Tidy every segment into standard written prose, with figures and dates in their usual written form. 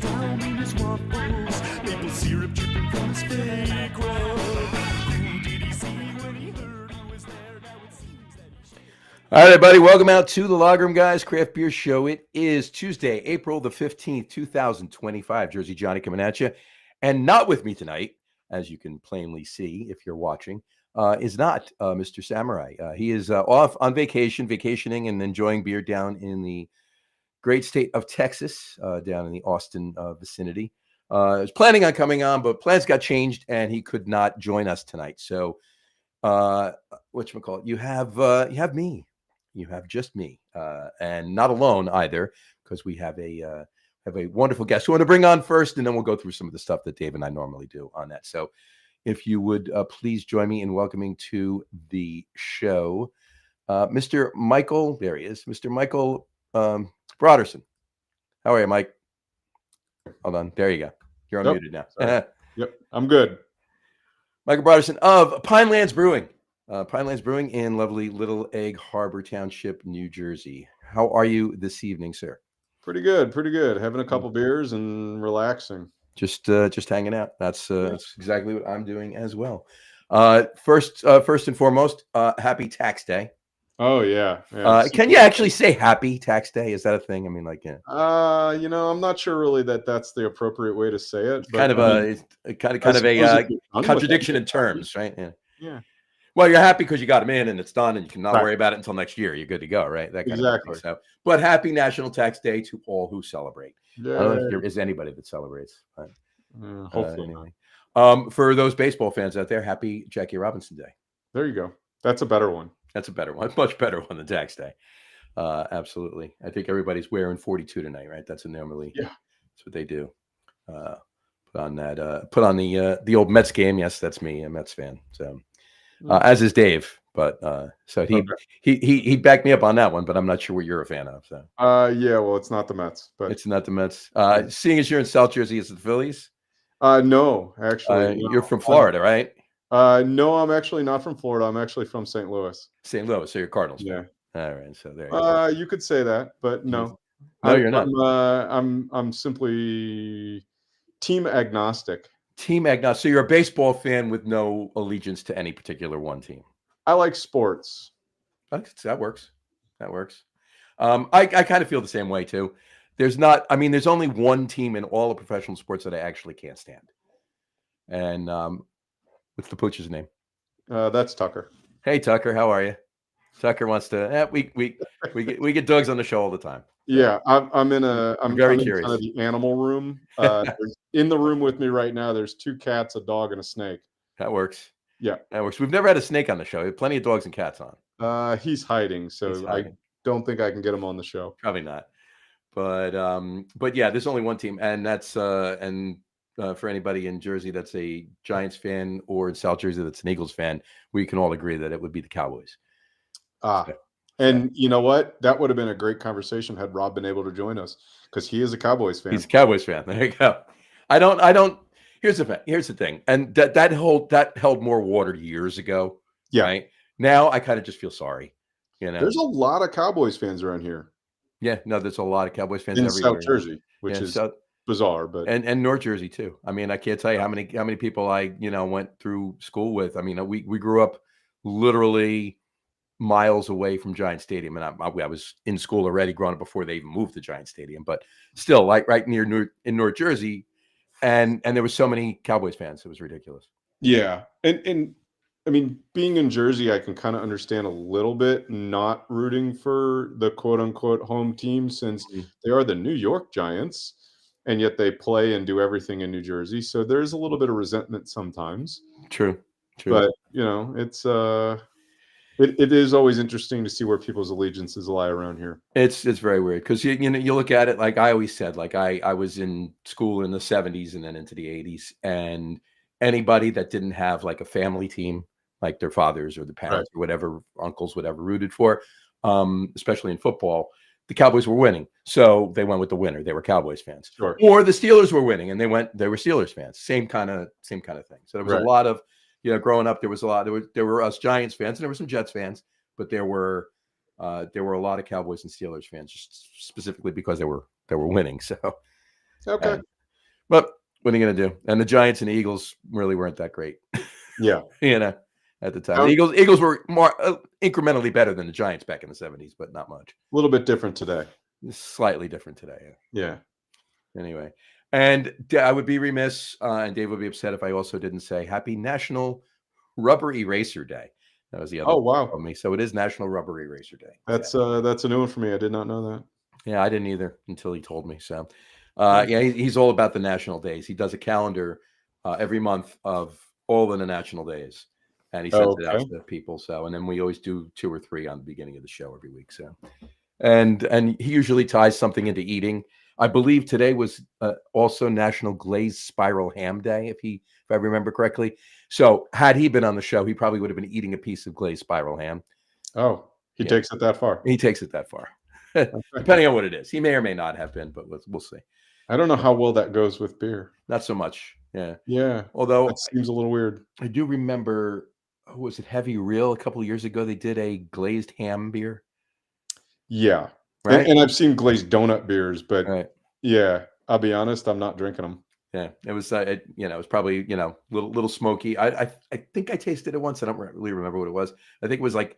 down in his waffles, maple syrup dripping from his fake rub. Who did he see when he heard who was there? Now it seems that he should... All right, everybody, welcome out to the Log Room Guys Craft Beer Show. It is Tuesday, April the 15th, 2025. Jersey Johnny coming at you. And not with me tonight, as you can plainly see if you're watching, is not Mr. Samurai. He is off on vacationing and enjoying beer down in the great state of Texas, down in the Austin vicinity. I was planning on coming on, but plans got changed and he could not join us tonight. So, whatchamacallit, you have me. You have just me, and not alone either, because we have a wonderful guest who I want to bring on first, and then we'll go through some of the stuff that Dave and I normally do on that. So if you would please join me in welcoming to the show, Mr. Michael, there he is, Mr. Michael Broderson. How are you, Mike? Hold on. There you go. You're unmuted now. Yep, I'm good. Michael Broderson of Pinelands Brewing. Pinelands Brewing in lovely Little Egg Harbor Township, New Jersey. How are you this evening, sir? Pretty good. Having a couple beers and relaxing. Just hanging out. That's exactly what I'm doing as well. First and foremost, happy tax day. Oh yeah. Can you actually say happy tax day? Is that a thing? I mean, like, yeah. I'm not sure really that's the appropriate way to say it. But kind of a contradiction in terms, right? Yeah. Well, you're happy because you got them in and it's done, and you can not worry about it until next year. You're good to go, right? That kind exactly. Of thing. So, but happy National Tax Day to all who celebrate. Yeah. I don't know if there is anybody that celebrates. But, hopefully anyway. For those baseball fans out there, happy Jackie Robinson Day. There you go. That's a better one. That's a better one. Much better one than Tax Day. Absolutely. I think everybody's wearing 42 tonight, right? That's normally. Yeah. That's what they do. Put on the old Mets game. Yes, that's me, a Mets fan. So. As is Dave, but so he backed me up on that one, but I'm not sure what you're a fan of. So yeah, well, it's not the Mets, but it's not the Mets. Seeing as you're in South Jersey, is it the Phillies? No, actually, you're from Florida, right? No, I'm actually not from Florida. I'm actually from St. Louis. St. Louis, so you're Cardinals. Yeah. All right, so there. You go. You could say that, but no. No, you're not. I'm simply team agnostic. Team agnostic. So you're a baseball fan with no allegiance to any particular one team. I like sports. That works. I kind of feel the same way too. There's only one team in all of professional sports that I actually can't stand. And what's the pooch's name? That's Tucker. Hey Tucker, how are you? Tucker wants to. We get dogs on the show all the time. Yeah, I'm very curious. In kind of the animal room. In the room with me right now, there's 2 cats, a dog, and a snake. That works. Yeah, that works. We've never had a snake on the show. We have plenty of dogs and cats on. He's hiding, so I don't think I can get him on the show. Probably not. But yeah, there's only one team, and that's for anybody in Jersey that's a Giants fan, or in South Jersey that's an Eagles fan, we can all agree that it would be the Cowboys. And you know what? That would have been a great conversation had Rob been able to join us, because he is a Cowboys fan. He's a Cowboys fan. There you go. I don't. Here's the thing, and that held more water years ago. Yeah. Right? Now I kind of just feel sorry. There's a lot of Cowboys fans around here. Yeah, no, there's a lot of Cowboys fans in everywhere. South Jersey, which is bizarre, but and North Jersey too. I mean, I can't tell you how many people I went through school with. I mean, we grew up literally miles away from Giant Stadium, and I was in school already, growing up before they even moved to Giant Stadium, but still, like right near in North Jersey, and there was so many Cowboys fans, it was ridiculous. Yeah, and I mean, being in Jersey, I can kind of understand a little bit not rooting for the quote unquote home team, since they are the New York Giants, and yet they play and do everything in New Jersey, so there's a little bit of resentment sometimes. True. But it's It is always interesting to see where people's allegiances lie around here. It's very weird, because you look at it, like I always said, like I was in school in the 70s and then into the 80s, and anybody that didn't have like a family team, like their fathers or the parents or whatever, uncles, whatever, rooted for, especially in football, the Cowboys were winning, so they went with the winner. They were Cowboys fans. Sure. Or the Steelers were winning, and they were Steelers fans. Same kind of thing. So there was a lot of, growing up, there were us Giants fans, and there were some Jets fans, but there were a lot of Cowboys and Steelers fans, just specifically because they were winning. So okay, But what are you going to do? And the Giants and the Eagles really weren't that great, Yeah. at the time. The Eagles were more incrementally better than the Giants back in the 70s, but not much. A little bit different today. It's slightly different today. Yeah. Anyway, and I would be remiss, and Dave would be upset if I also didn't say Happy National Rubber Eraser Day. That was the other. Oh, wow. From me. So it is National Rubber Eraser Day. That's a new one for me. I did not know that. Yeah, I didn't either until he told me. So, yeah, he's all about the national days. He does a calendar every month of all of the national days, and he sends it out to people. So, and then we always do 2 or 3 on the beginning of the show every week. So, and he usually ties something into eating. I believe today was also National Glazed Spiral Ham Day, if I remember correctly. So, had he been on the show, he probably would have been eating a piece of glazed spiral ham. Oh, he takes it that far. He takes it that far. Depending on what it is. He may or may not have been, but we'll see. I don't know how well that goes with beer. Not so much. Yeah. Yeah. Although it seems a little weird. I do remember, was it Heavy Reel? A couple of years ago, they did a glazed ham beer. Yeah. Right. And I've seen glazed donut beers, but right. Yeah, I'll be honest, I'm not drinking them. Yeah. It was, it was probably, little smoky. I think I tasted it once. I don't really remember what it was. I think it was like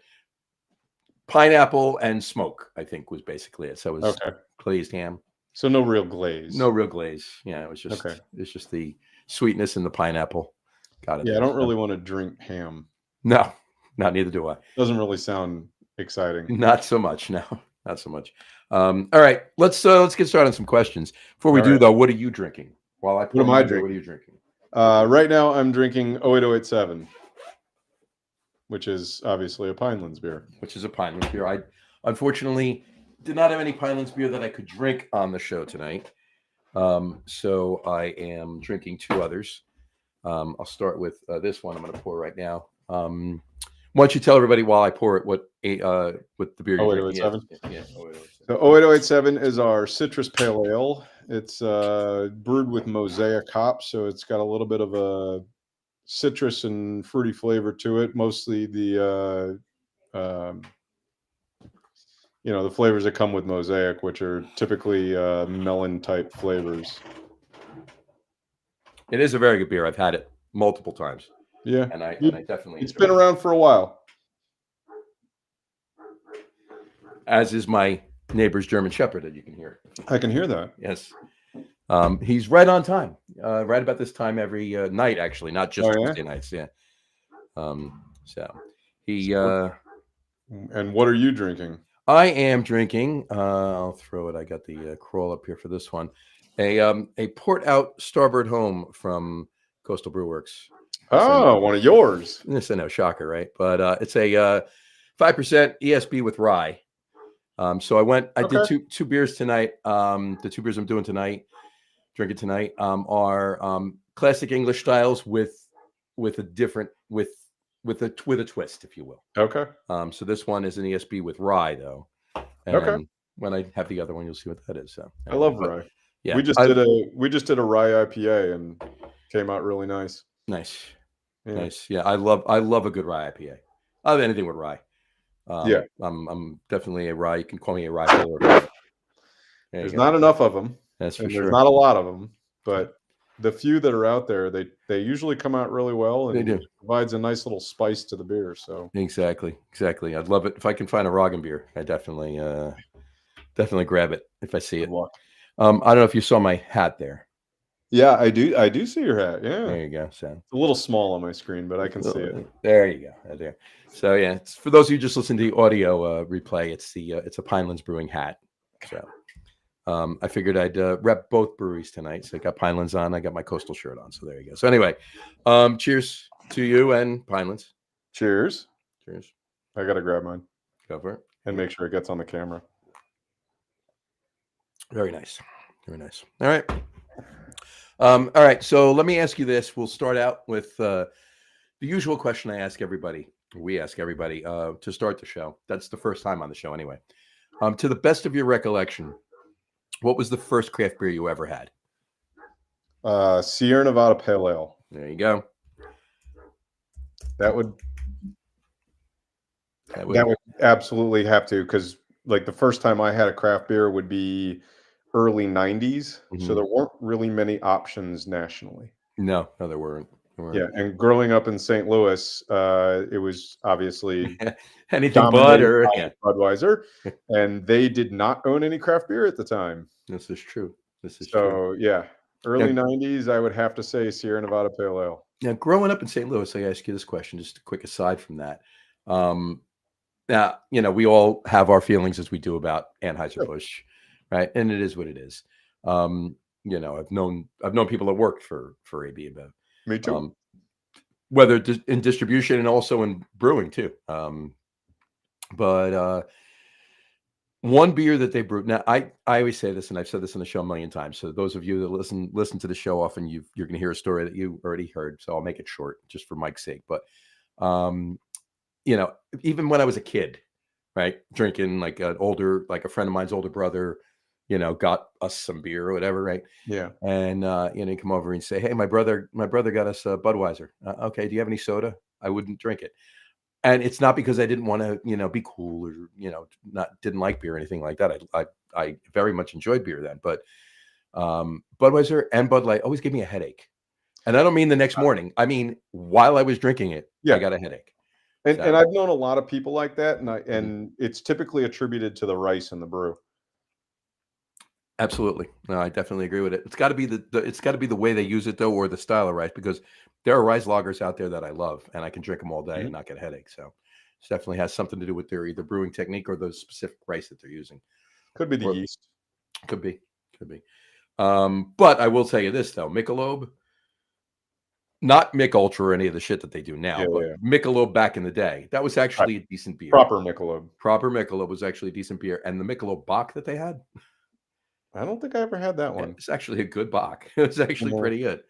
pineapple and smoke, I think was basically it. So it was glazed ham. So no real glaze. No real glaze. Yeah, it was just it's just the sweetness in the pineapple. Got it. Yeah, I don't really want to drink ham. No, neither do I. Doesn't really sound exciting. Not so much. No, not so much. All right, let's get started on some questions. Before we do though, what are you drinking? What am I drinking? What are you drinking? Right now I'm drinking 08087. Which is obviously a Pinelands beer. Which is a Pinelands beer. I unfortunately did not have any Pinelands beer that I could drink on the show tonight. So I am drinking 2 others. I'll start with this one I'm going to pour right now. Why don't you tell everybody while I pour it what the beer you're drinking? 08087? Yeah. So 08087 is our citrus pale ale. It's brewed with Mosaic hops, so it's got a little bit of a citrus and fruity flavor to it, mostly the the flavors that come with Mosaic, which are typically melon type flavors. It is a very good beer. I've had it multiple times. Yeah, and I definitely it's been around for a while, as is my neighbor's German Shepherd that you can hear. I can hear that. Yes. He's right on time, right about this time every night, actually, not just Tuesday nights. Yeah. So he. And what are you drinking? I am drinking. I'll throw it. I got the crawl up here for this one. A port out Starboard Home from Coastal Brew Works. Oh, one of yours. This is no shocker, right? But it's a 5% ESB with rye. So I did two beers tonight. The 2 beers I'm doing tonight. Drinking tonight are classic English styles with a different with a twist, if you will. Okay. So this one is an ESB with rye, though. And when I have the other one, you'll see what that is. So I love rye. Yeah, we just did a rye IPA and came out really nice. Nice. Yeah, I love a good rye IPA. I love anything with rye. I'm definitely a rye. You can call me a rye filler. There's not enough of them. That's for sure. There's not a lot of them, but the few that are out there, they usually come out really well, and it provides a nice little spice to the beer. So exactly. I'd love it if I can find a Roggen beer. I definitely grab it if I see it. I don't know if you saw my hat there. Yeah, I do see your hat. Yeah, there you go. So it's a little small on my screen, but I can see it. There you go. There. So yeah, it's, for those of you just listening to the audio replay, it's a Pinelands Brewing hat. So. I figured I'd rep both breweries tonight. So I got Pinelands on. I got my Coastal shirt on. So there you go. So anyway, cheers to you and Pinelands. Cheers. Cheers. I got to grab mine. Go for it. And make sure it gets on the camera. Very nice. Very nice. All right. All right. So let me ask you this. We'll start out with the usual question I ask everybody. We ask everybody to start the show. That's the first time on the show anyway. To the best of your recollection, what was the first craft beer you ever had? Sierra Nevada Pale Ale. There you go. That would absolutely have to, because like the first time I had a craft beer would be early 90s, so there weren't really many options nationally. No, there weren't. Yeah, and growing up in St. Louis, it was obviously Anything but, dominated or by Budweiser, and they did not own any craft beer at the time. This is true. This is true. So, yeah, Now, early 90s, I would have to say Sierra Nevada Pale Ale. now, growing up in St. Louis, I ask you this question, just a quick aside from that. Now, we all have our feelings as we do about Anheuser-Busch, right? And it is what it is. I've known people that worked for AB InBev. Me too. Whether in distribution and also in brewing too. But one beer that they brewed. Now, I always say this, and I've said this on the show a million times. So those of you that listen to the show often, you're going to hear a story that you already heard. So I'll make it short, just for Mike's sake. But even when I was a kid, right, drinking like a friend of mine's older brother, got us some beer or whatever, right? Yeah. And you come over and say, "Hey, my brother got us a Budweiser. Okay, do you have any soda?" I wouldn't drink it. And it's not because I didn't want to, be cool or, didn't like beer or anything like that. I very much enjoyed beer then, but Budweiser and Bud Light always gave me a headache. And I don't mean the next morning. I mean, while I was drinking it, I got a headache. And I've known a lot of people like that, and it's typically attributed to the rice in the brew. Absolutely. No, I definitely agree with it. It's got to be the way they use it though, or the style of rice, because there are rice lagers out there that I love and I can drink them all day and not get a headache. So it definitely has something to do with their either brewing technique or the specific rice that they're using. Could be the yeast. Could be. But I will tell you this though, Michelob, not Mick Ultra or any of the shit that they do now, but Michelob back in the day, that was actually a decent beer. Proper Michelob was actually a decent beer. And the Michelob Bock that they had, I don't think I ever had that one. It's actually a good Bock. It's actually pretty good.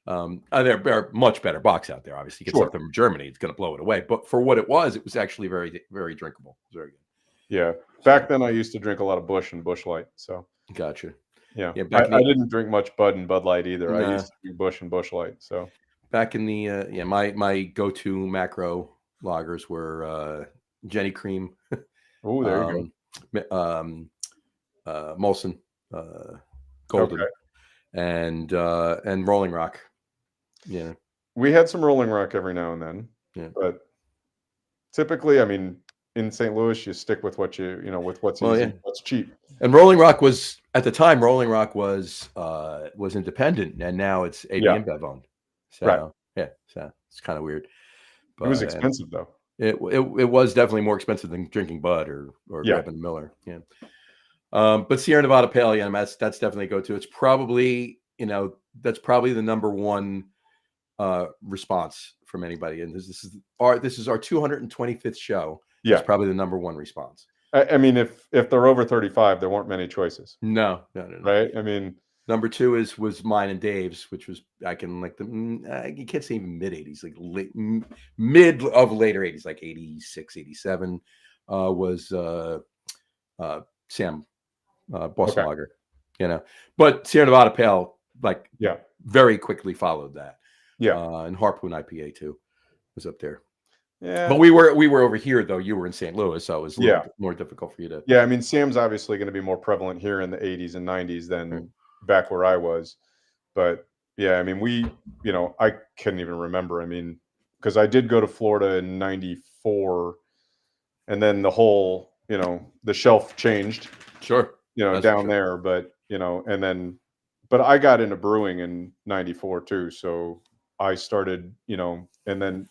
There are much better Bocks out there. Obviously, you get something from Germany, it's going to blow it away. But for what it was actually very, very drinkable. It was very good. Yeah. Back then, I used to drink a lot of Busch and Busch Light. So gotcha. Yeah. I didn't drink much Bud and Bud Light either. I used to drink Busch and Busch Light. So back in the my go-to macro lagers were Jenny Cream. Oh, there you go. Molson Golden, and Rolling Rock. Yeah, we had some Rolling Rock every now and then. Yeah, but typically, I mean, in St. Louis, you stick with what with what's easy, what's cheap. And Rolling Rock was at the time. Rolling Rock was independent, and now it's AB InBev owned. So so it's kind of weird. But, it was expensive though. It was definitely more expensive than drinking Bud or grabbing Miller. Yeah. But Sierra Nevada Pale Ale, that's definitely a go-to. It's probably, that's probably the number one response from anybody. And this is our 225th show. Yeah, it's probably the number one response. I mean, if they're over 35, there weren't many choices. No. Right? I mean, number two was mine and Dave's, which was back in like you can't say even mid 80s, like mid of later 80s, like 86, 87 was Sam. Boston Lager, but Sierra Nevada Pale, very quickly followed that. Yeah, and Harpoon IPA too was up there. Yeah, but we were over here though. You were in St. Louis, so it was a little bit more difficult for you to. Yeah, I mean, Sam's obviously going to be more prevalent here in the 80s and 90s than back where I was. But yeah, I mean, I couldn't even remember. I mean, because I did go to Florida in '94, and then the whole, the shelf changed. Sure. Down there, but but I got into brewing in '94 too. So I started, and then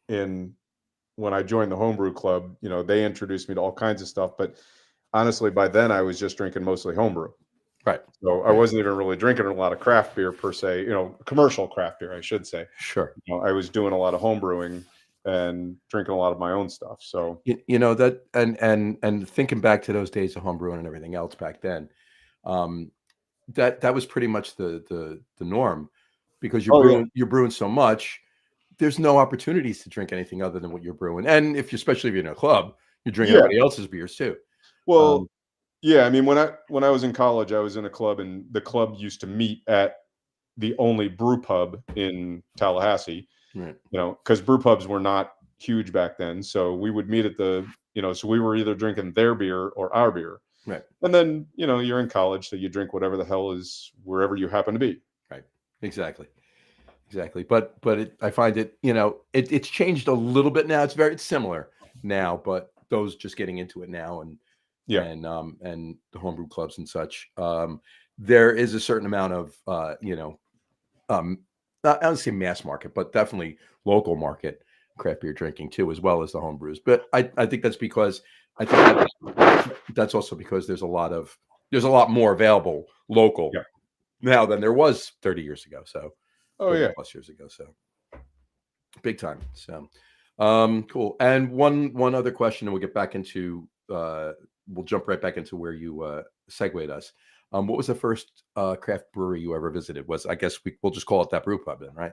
when I joined the homebrew club, they introduced me to all kinds of stuff. But honestly, by then I was just drinking mostly homebrew. Right. So I wasn't even really drinking a lot of craft beer per se, commercial craft beer, I should say. Sure. I was doing a lot of homebrewing and drinking a lot of my own stuff. So that and thinking back to those days of homebrewing and everything else back then, that was pretty much the norm, because you're brewing so much, there's no opportunities to drink anything other than what you're brewing. And especially if you're in a club, you're drinking everybody else's beers too. Well, I mean, when I was in college, I was in a club, and the club used to meet at the only brew pub in Tallahassee. Right. Because brew pubs were not huge back then. So we would meet at so we were either drinking their beer or our beer. Right. And then, you're in college, so you drink whatever the hell is wherever you happen to be. Right. Exactly. But I find it, it's changed a little bit now. It's similar now, but those just getting into it now Yeah. and the homebrew clubs and such, there is a certain amount of, I don't say mass market, but definitely local market craft beer drinking too, as well as the home brews. But I think that's because I think that's also because there's a lot more available local Yeah. now than there was 30 years ago. So Oh 30 yeah. plus years ago. So big time. So cool. And one other question, and we'll get back into we'll jump right back into where you segued us. What was the first craft brewery you ever visited? I guess we'll just call it that brew pub then, right?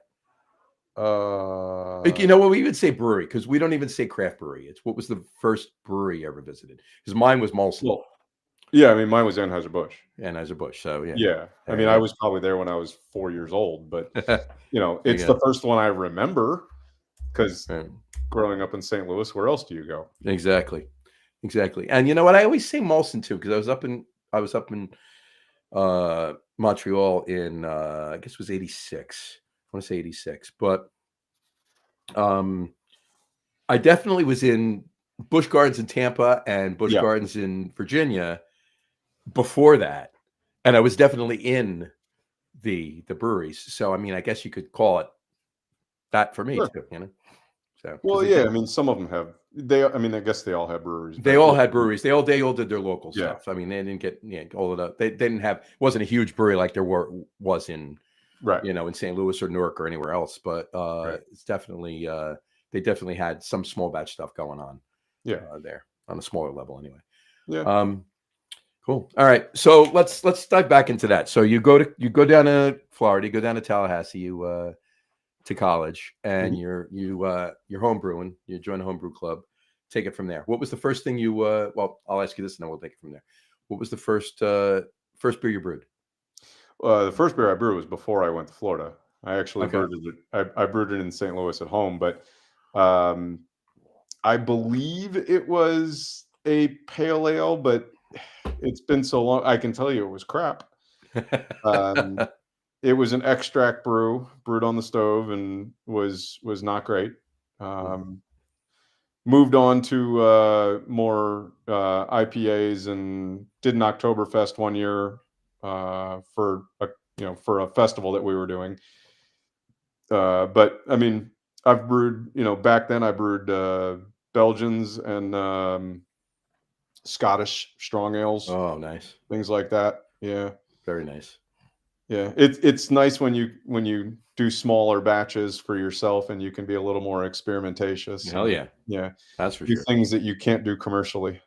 Like, what we even say brewery, because we don't even say craft brewery. It's what was the first brewery you ever visited? Because mine was Molson. Well, yeah, I mean, mine was Anheuser-Busch. Anheuser-Busch. So yeah. Yeah. I mean, I was probably there when I was 4 years old, but it's the first one I remember because growing up in St. Louis, where else do you go? Exactly. And you know what? I always say Molson too, because I was up in Montreal in I guess it was 86. I want to say 86, but I definitely was in Busch Gardens in Tampa and Busch Yeah. Gardens in Virginia before that, and I was definitely in the breweries. So I mean, I guess you could call it that for me Sure. too. So Well, yeah, I mean, some of them have. I guess they all have breweries. they all had breweries. They all did their local Yeah. stuff. I mean, they didn't get all of that. They didn't have. It wasn't a huge brewery like there was in Right. in St. Louis or Newark or anywhere else. But Right. it's definitely they definitely had some small batch stuff going on. Yeah. There on a smaller level anyway. Yeah. Cool. All right. So let's dive back into that. So you go down to Florida, you go down to Tallahassee, to college, and Mhm. you're home brewing. You join a homebrew club. Take it from there. What was the first thing you? Well, I'll ask you this, and then we'll take it from there. What was the first beer you brewed? The first beer I brewed was before I went to Florida. I actually Okay. brewed it. I brewed it in St. Louis at home, but um, I believe it was a pale ale, but it's been so long. I can tell you it was crap. It was an extract brew brewed on the stove and was not great. Moved on to more IPAs and did an Oktoberfest one year for a festival that we were doing. But I mean, I've brewed. Back then I brewed Belgians and Scottish strong ales, Oh, nice. things like that. Yeah. Very nice. Yeah, it's nice when you do smaller batches for yourself and you can be a little more experimentatious. Hell yeah. Yeah, That's for do sure. things that you can't do commercially.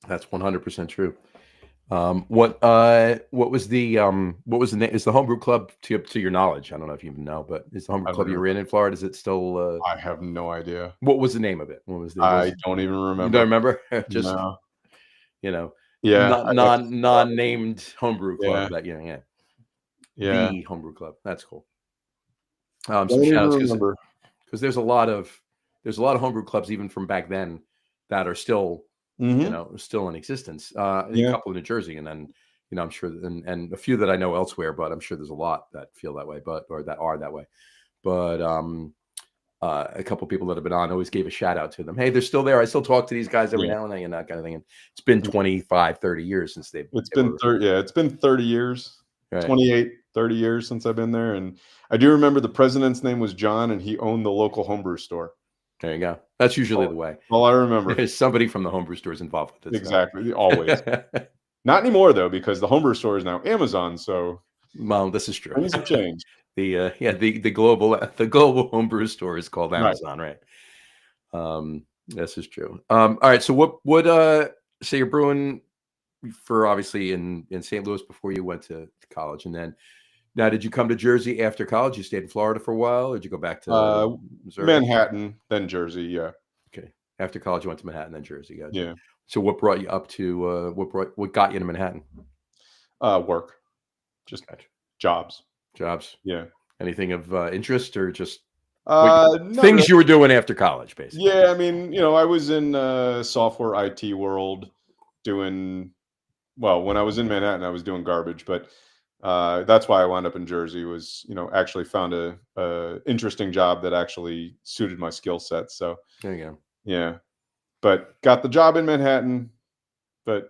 That's 100% true. What was the name? Is the homebrew club, to your knowledge? I don't know if you even know, but is the homebrew club you were in Florida? Is it still? I have no idea. What was the name of it? What was the? I don't even You don't remember. remember? Just No. Yeah. not non-named homebrew club. Yeah. That Yeah. the homebrew club. That's cool. Don't Some even shout outs remember. because there's a lot of homebrew clubs even from back then that are still Mhm. still in existence. A Yeah. couple in New Jersey, and then I'm sure, and a few that I know elsewhere. But I'm sure there's a lot that feel that way, or that are that way. But a couple people that have been on always gave a shout out to them. Hey, they're still there. I still talk to these guys every Yeah. now and then, and that kind of thing. And it's been 25, 30 years since It's been 30 years. right. 28, 30 years since I've been there, and I do remember the president's name was John, and he owned the local homebrew store. There you go. That's usually the way. All I remember. There's somebody from the homebrew store is involved with this. Exactly, always. Not anymore though, because the homebrew store is now Amazon. So, well, this is true. Things have changed. The global homebrew store is called Amazon, right? This is true. All right. So what say you're brewing for obviously in St. Louis before you went to college, and then now did you come to Jersey after college? You stayed in Florida for a while, or did you go back to Missouri? Manhattan, then Jersey. Yeah. Okay. After college, you went to Manhattan, then Jersey. Gotcha. Yeah. So what brought you up to what got you to Manhattan? Work, just jobs. Yeah. Anything of interest or just things really. You were doing after college, basically? Yeah, I mean, I was in software IT world doing well, when I was in Manhattan, I was doing garbage, but that's why I wound up in Jersey. Was actually found a interesting job that actually suited my skill set. So There you go. yeah, but got the job in Manhattan, but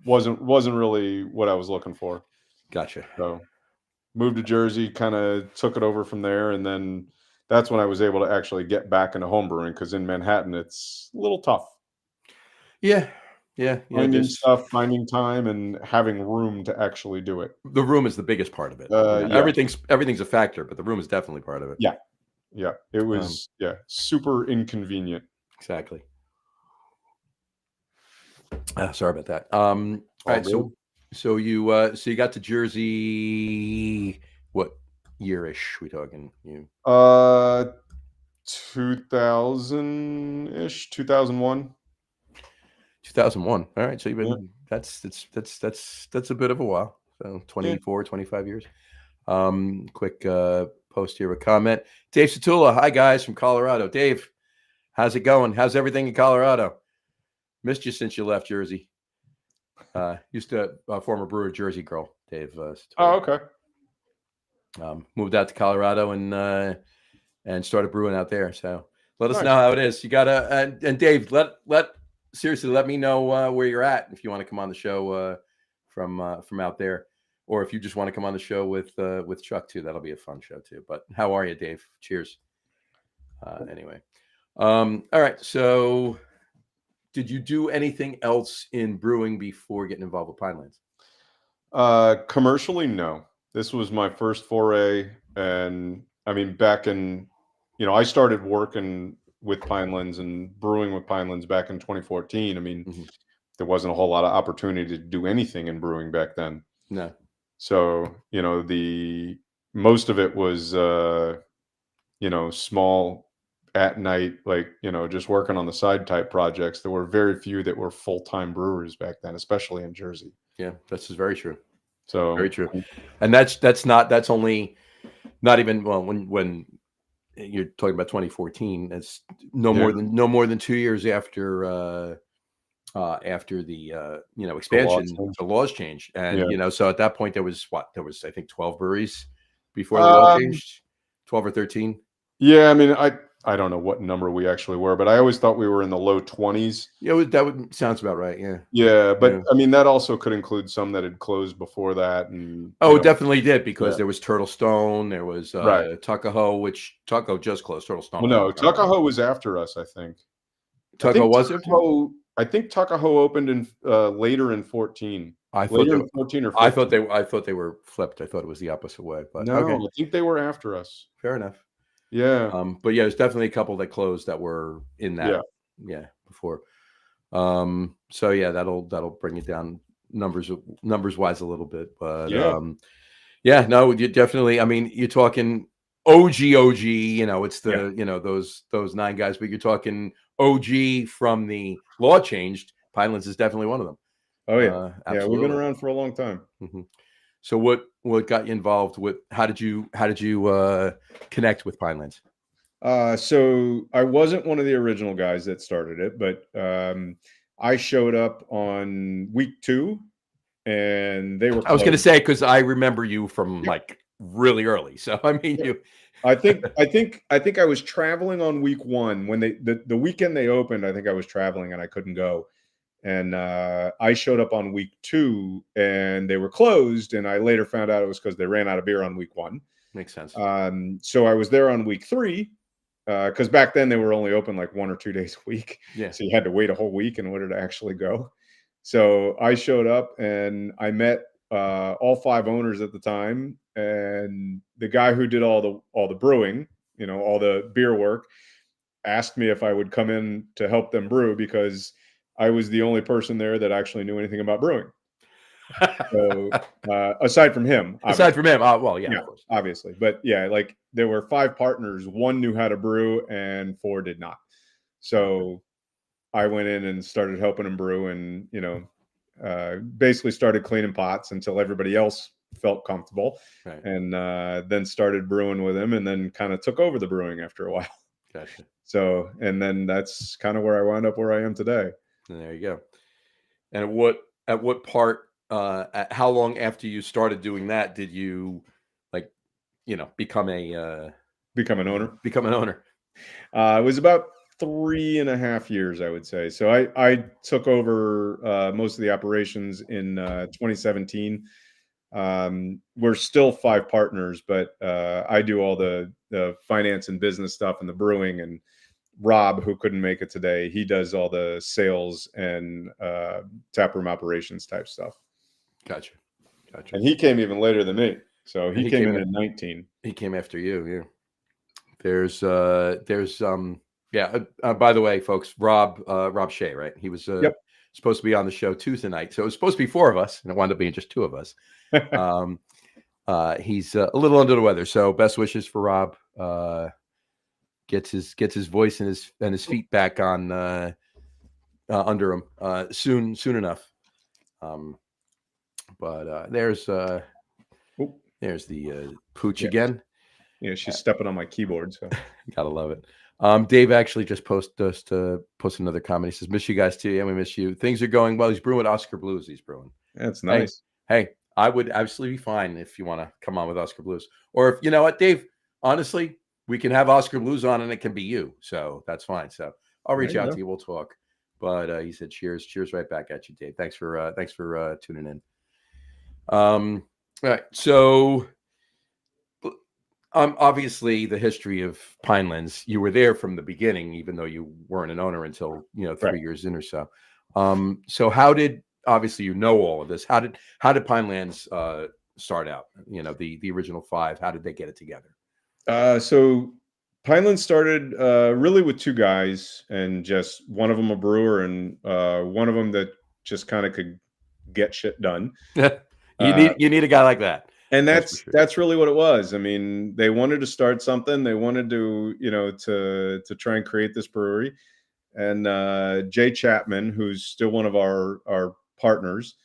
wasn't really what I was looking for. Gotcha. So moved to Jersey, kind of took it over from there, and then that's when I was able to actually get back into homebrewing because in Manhattan it's a little tough Yeah. Yeah. finding Just stuff, finding time, and having room to actually do it. the room is the biggest part of it. Yeah, Everything's a factor, but the room is definitely part of it. yeah, yeah. It Um, was super inconvenient. exactly. Sorry about that. All All right. good. So you got to Jersey. What year-ish we talking? You 2000 ish, 2001. 2001. All right. So you've Yeah, been that's a bit of a while. So yeah. 24, 25 years. Quick post here, a comment. Dave Satula. Hi guys from Colorado. Dave, how's it going? How's everything in Colorado? Missed you since you left Jersey. Used to former brewer Jersey girl, Dave. Oh, Satula. okay. Moved out to Colorado and started brewing out there. So let us know Nice. how it is. You gotta and Dave, seriously let me know where you're at if you want to come on the show from out there, or if you just want to come on the show with Chuck too. That'll be a fun show too. But how are you, Dave? Cheers. Anyway, all right. So, did you do anything else in brewing before getting involved with Pinelands? Commercially, no. This was my first foray, and I mean, back in, I started working with Pinelands and brewing with Pinelands back in 2014. I mean, Mm-hmm. there wasn't a whole lot of opportunity to do anything in brewing back then. No. So, the most of it was, small at night, like, just working on the side type projects. There were very few that were full-time brewers back then, especially in Jersey. Yeah, this is very true. Very So, true. And that's only not even well when you're talking about 2014. It's no yeah, more than 2 years after the the law expansion, changed. the laws changed, and Yeah. so at that point there was I think 12 breweries before the law Um, changed, 12 or 13. yeah, I mean, I don't know what number we actually were, but I always thought we were in the low 20s. Yeah, that would sounds about right. Yeah. Yeah, Yeah. but I mean, that also could include some that had closed before that, and Oh, it definitely did because yeah, there was Turtle Stone, there was right. Tuckahoe, which Tuckahoe just closed. Turtle Stone Well, a long no, time ago. Tuckahoe was after us, I think. Tuckahoe was there too? I think Tuckahoe opened in later in 14. I thought Later they in 14 or I thought 15. they were flipped. I thought it was the opposite way, but okay, No, I think they were after us. fair enough. Yeah. But yeah, there's definitely a couple that closed that were in Yeah. that, yeah, before. So yeah, that'll bring it down numbers wise a little bit, but Yeah. yeah, no, you definitely. I mean, you're talking OG. It's Yeah. the those nine guys, but you're talking OG from the law changed. Pinelands is definitely one of them. Oh, yeah. Yeah, we've been Absolutely. around for a long time. Mhm. So what got you involved with? How did you connect with Pinelands? So I wasn't one of the original guys that started it, but I showed up on week 2 and they were I was going to closed. say because I remember you from Yep, like really early. So I mean, yep. you. I think I was traveling on week 1 when the weekend they opened. I think I was traveling and I couldn't go. And I showed up on week 2 and they were closed. And I later found out it was because they ran out of beer on week 1. Makes sense. So I was there on week 3 because back then they were only open like 1 or 2 days a week. Yeah. So you had to wait a whole week in order to actually go. So I showed up and I met all 5 owners at the time, and the guy who did all the brewing, all the beer work, asked me if I would come in to help them brew because I was the only person there that actually knew anything about brewing. So aside from him, Aside obviously. from him, well, yeah, Yeah, of course. obviously. But yeah, like there were 5 partners, 1 knew how to brew and 4 did not. So I went in and started helping them brew, and basically started cleaning pots until everybody else felt comfortable, Right. and then started brewing with him, and then kind of took over the brewing after a while. Gotcha. So, and then that's kind of where I wound up where I am today. And there you go. And at what part how long after you started doing that did you become an owner? Become an owner. It was about 3.5 years, I would say. So I took over most of the operations in 2017. We're still 5 partners, but I do all the finance and business stuff and the brewing, and Rob, who couldn't make it today, he does all the sales and taproom operations type stuff. Gotcha. And he came even later than me. So he came in 19. He came after you. Yeah. There's by the way, folks, Rob Shea, right? He was supposed to be on the show Tuesday night. So it was supposed to be 4 of us, and it wound up being just 2 of us. He's a little under the weather. So best wishes for Rob. Gets his voice and his feet back on under him soon enough. But there's the pooch again. Yeah, she's stepping on my keyboard. So gotta love it. Dave actually just posted another comment. He says, "Miss you guys too. Yeah, we miss you. Things are going well. He's brewing Oscar Blues. He's brewing. That's nice. Hey, I would absolutely be fine if you want to come on with Oscar Blues, or if you know what, Dave. Honestly, we can have Oscar Blues on, and it can be you. So that's fine. So I'll reach out to you. We'll talk." But he said, "Cheers right back at you, Dave. Thanks for tuning in." All right, so. Obviously, the history of Pinelands, you were there from the beginning, even though you weren't an owner until 3 years in or so. So how did obviously all of this? How did Pinelands start out? The original 5. How did they get it together? So Pinelands started really with 2 guys, and just one of them a brewer, and one of them that just kind of could get shit done. You need a guy like that. And that's really what it was. I mean, they wanted to start something. They wanted to, to try and create this brewery. And Jay Chapman, who's still one of our partners,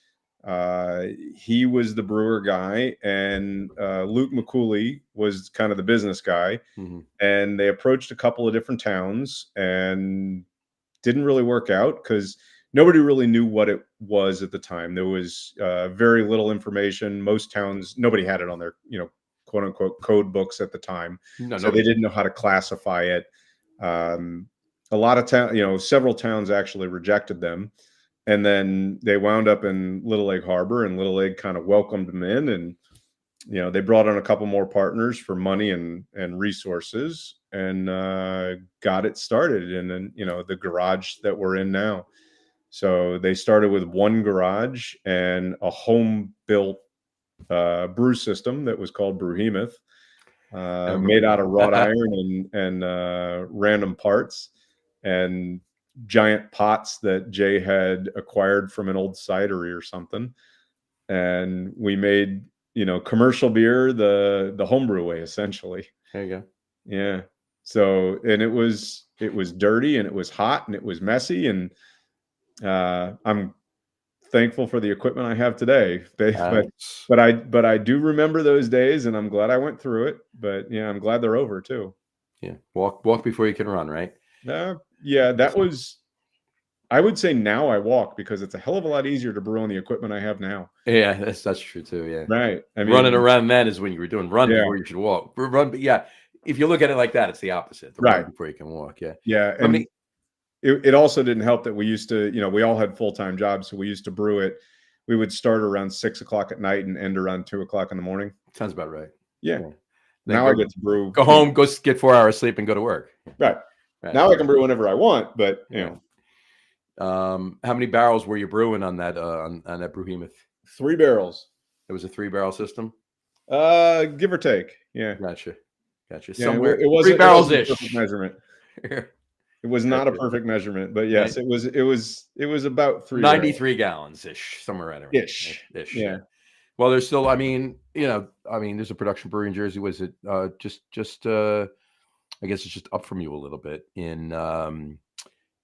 he was the brewer guy, and Luke McCooley was kind of the business guy. Mm-hmm. And they approached a couple of different towns and didn't really work out because nobody really knew what it was at the time. There was very little information. Most towns, nobody had it on their, quote unquote code books at the time. So they didn't know how to classify it. A lot of towns, several towns actually rejected them. And then they wound up in Little Egg Harbor, and Little Egg kind of welcomed them in. And, they brought on a couple more partners for money and resources, and got it started. And then, the garage that we're in now. So they started with 1 garage and a home-built brew system that was called Brewhemoth, made out of wrought iron and random parts, and giant pots that Jay had acquired from an old cidery or something. And we made, commercial beer the homebrew way, essentially. There you go. Yeah. So, and it was dirty, and it was hot, and it was messy, and I'm thankful for the equipment I have today. But I do remember those days, and I'm glad I went through it. But yeah, I'm glad they're over too. Yeah, walk before you can run, right? Yeah, that was. I would say now I walk, because it's a hell of a lot easier to brew on the equipment I have now. Yeah, that's true too. Yeah, right. I mean, running around then is when you were doing run before you should walk. Run, but yeah, if you look at it like that, it's the opposite. Run before you can walk. Yeah, yeah. And it also didn't help that we used to, we all had full-time jobs, so we used to brew it. We would start around 6 o'clock at night and end around 2 o'clock in the morning. Sounds about right. Yeah. Now I get to brew. Go home, go get 4 hours sleep, and go to work. Right. Now I can brew whenever I want, but how many barrels were you brewing on that on that Brewhemoth? 3 barrels. It was a 3-barrel system. Give or take. Yeah. Gotcha. Yeah, Somewhere it was 3 barrels ish. Perfect measurement. It was not a perfect measurement, but yes, it was about 93 gallons ish, somewhere around there. Ish. Yeah. Well, there's still, there's a production brewery in Jersey. Was it just I guess it's just up from you a little bit in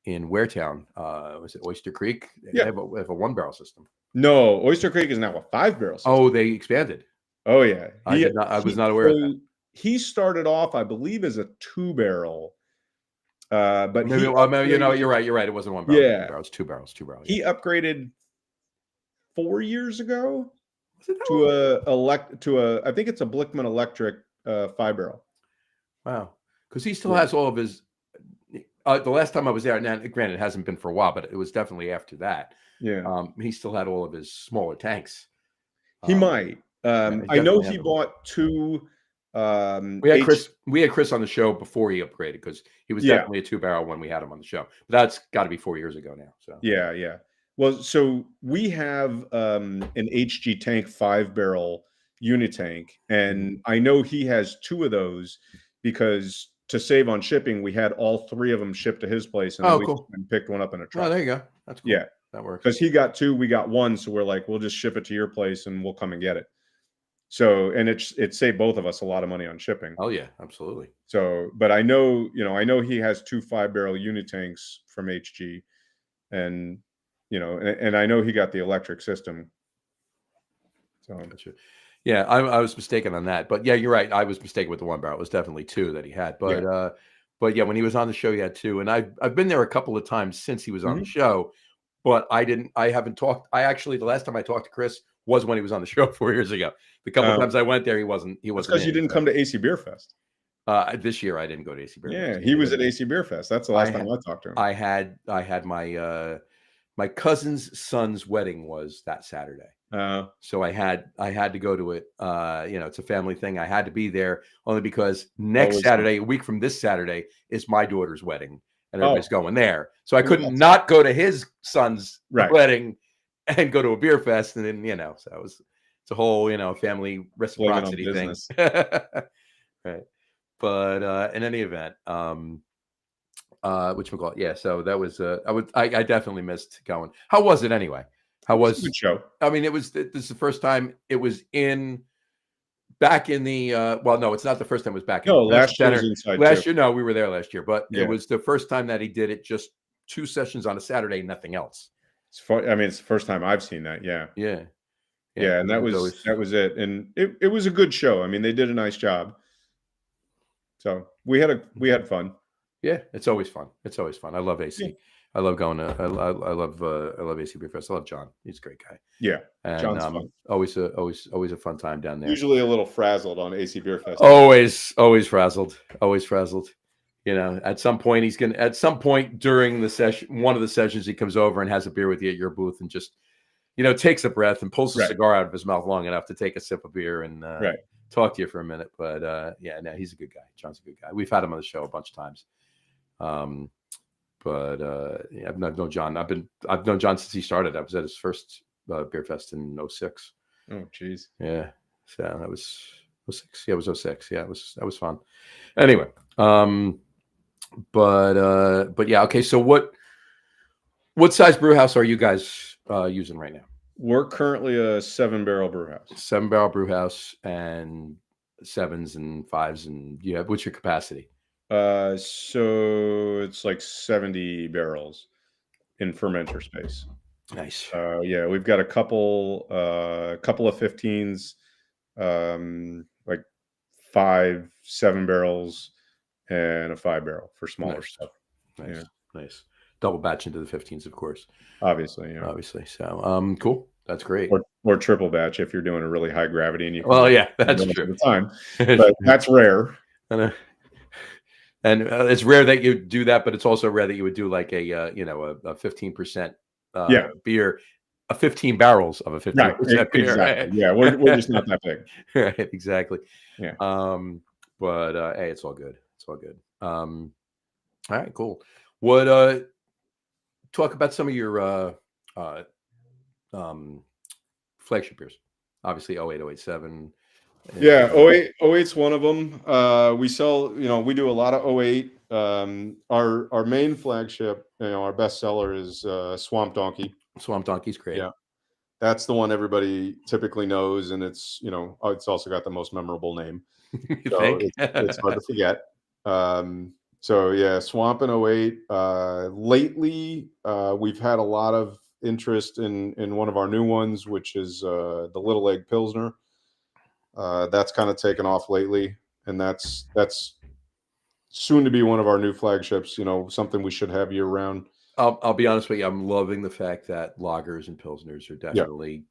Waretown. Was it Oyster Creek? Yeah. They have a 1-barrel system. No, Oyster Creek is now a 5-barrel system. Oh, they expanded. Oh yeah. I was not aware of that. He started off, I believe, as a 2-barrel. But you're right. It wasn't 1 barrel. Yeah, it was 2 barrels. 2 barrels. He upgraded 4 years ago Was it that to I think it's a Blickman Electric 5-barrel. Wow. Because he still has all of his. The last time I was there, now granted, it hasn't been for a while, but it was definitely after that. Yeah. He still had all of his smaller tanks. He might. Yeah, I know he bought 2. We had Chris on the show before he upgraded because he was definitely a 2-barrel when we had him on the show. But that's got to be 4 years ago now. So yeah. Well, so we have an HG tank 5-barrel unitank, and I know he has 2 of those because to save on shipping, we had all 3 of them shipped to his place, and then we just picked one up in a truck. Oh, there you go. That's cool. Yeah, that works. Because he got 2, we got 1, so we're like, we'll just ship it to your place, and we'll come and get it. So, and it saved both of us a lot of money on shipping. Oh yeah, absolutely. So, but I know he has 2 5-barrel unitanks from HG, and and I know he got the electric system. So, gotcha. Yeah, I was mistaken on that, but yeah, you're right. I was mistaken with the 1-barrel. It was definitely 2 that he had, but yeah, when he was on the show, he had 2, and I've been there a couple of times since he was on the show, but I haven't talked. The last time I talked to Chris was when he was on the show 4 years ago. The couple of times I went there, he wasn't. Because you didn't come to AC Beer Fest. This year I didn't go to AC Beer Fest. Yeah, he was at AC Beer Fest. That's the last time I talked to him. I had my cousin's son's wedding was that Saturday. So I had to go to it. It's a family thing. I had to be there only because next Saturday, a week from this Saturday, is my daughter's wedding, and everybody's going there. So I couldn't not go to his son's wedding and go to a beer fest, and then so it's a whole family reciprocity thing. Right. But in any event, whatchamacallit, yeah. So that was I definitely missed going. How was it anyway? How was a good show? I mean, this is the first time it was back in the well, no, it's not the first time it was back in last year was inside last year. No, we were there last year, but it was the first time that he did it, just 2 sessions on a Saturday, nothing else. It's fun. I mean, it's the first time I've seen that. Yeah, and that was it, and it was a good show. I mean, they did a nice job. So we had fun. Yeah, it's always fun. I love AC. Yeah. I love going to. I love AC Beer Fest. I love John. He's a great guy. Yeah, and John's fun. Always a fun time down there. Usually a little frazzled on AC Beer Fest. Always frazzled. At some point during the session, one of the sessions, he comes over and has a beer with you at your booth and just takes a breath and pulls a cigar out of his mouth long enough to take a sip of beer and talk to you for a minute. But he's a good guy. John's a good guy. We've had him on the show a bunch of times. I've known John. I've known John since he started. I was at his first beer fest in 06. Oh, geez. Yeah. So that was 06. Yeah, it was 06. Yeah, that was fun. Anyway, but yeah. Okay. So what size brew house are you guys using right now? We're currently a 7-barrel brew house. 7-barrel brew house and 7s and 5s, and what's your capacity? So it's like 70 barrels in fermenter space. Nice. Yeah, we've got a couple of 15s, like 5 7-barrels and a 5-barrel for smaller stuff. Nice. Double batch into the 15s, of course. Obviously. So, cool. That's great. Or triple batch if you're doing a really high gravity and you. That's true. At the time, but that's rare. And it's rare that you do that, but it's also rare that you would do like a 15% beer, 15 barrels of a 15% beer. Exactly. Right? Yeah, we're just not that big. Right, exactly. Yeah. But hey, it's all good. All right, cool. What talk about some of your flagship beers? Obviously 08, 07. Yeah, 08's one of them. We sell, we do a lot of 08. Our main flagship, our best seller is Swamp Donkey. Swamp Donkey's great. Yeah, that's the one everybody typically knows, and it's it's also got the most memorable name. So it's hard to forget. So yeah, Swamp and 08. Lately, we've had a lot of interest in one of our new ones, which is the Little Egg Pilsner. That's kind of taken off lately, and that's soon to be one of our new flagships. Something we should have year round. I'll be honest with you. I'm loving the fact that lagers and pilsners are Yeah. definitely,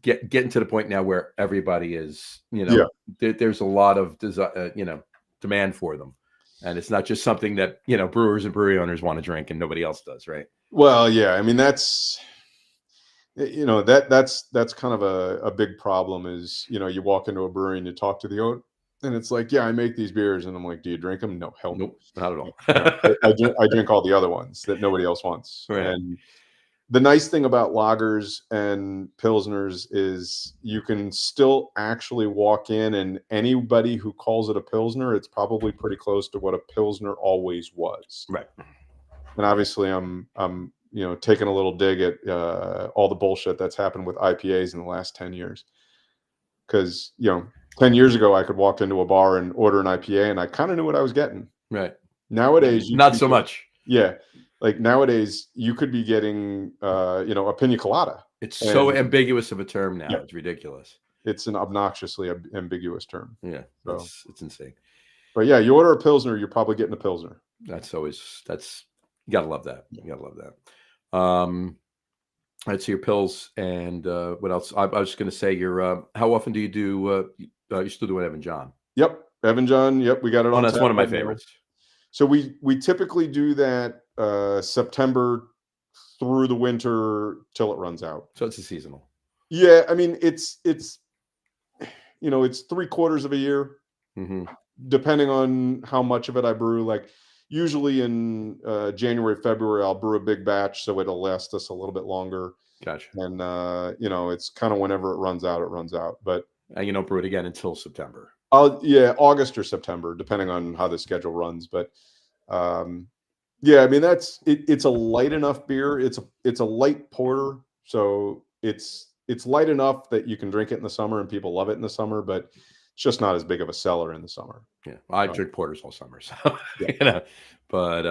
getting to the point now where everybody is, Yeah. there's a lot of demand for them, and it's not just something that brewers and brewery owners want to drink and nobody else does, right? Well, yeah. I mean, that's that's kind of a big problem is, you walk into a brewery and you talk to the owner and it's like, yeah, I make these beers, and I'm like, do you drink them? No, hell no. Nope, not at all. No, I drink all the other ones that nobody else wants. Right. And the nice thing about lagers and pilsners is you can still actually walk in, and anybody who calls it a pilsner, it's probably pretty close to what a pilsner always was. Right. And obviously, I'm taking a little dig at all the bullshit that's happened with IPAs in the last 10 years. Because 10 years ago, I could walk into a bar and order an IPA, and I kind of knew what I was getting. Right. Nowadays, not so much. Yeah, like nowadays, you could be getting a pina colada. It's so ambiguous of a term now. Yeah. It's ridiculous. It's an obnoxiously ambiguous term. Yeah, So, it's insane. but yeah, you order a pilsner, you're probably getting a pilsner. That's you gotta love that. You gotta love that. I'd see your pills, and what else? I was just gonna say, how often do you do? You're still doing Evan John? Yep, Evan John. Yep, we got it on. That's one of my favorites. So we typically do that September through the winter till it runs out. So it's a seasonal. Yeah, I mean it's 3/4 of a year, depending on how much of it I brew. Like usually in January, February, I'll brew a big batch, so it'll last us a little bit longer. Gotcha. And it's kind of whenever it runs out. But you don't brew it again until September. August or September, depending on how the schedule runs. But yeah, I mean that's it. It's a light enough beer. It's a light porter, so it's light enough that you can drink it in the summer and people love it in the summer, but it's just not as big of a seller in the summer. Yeah, I drink porters all summer, so yeah. But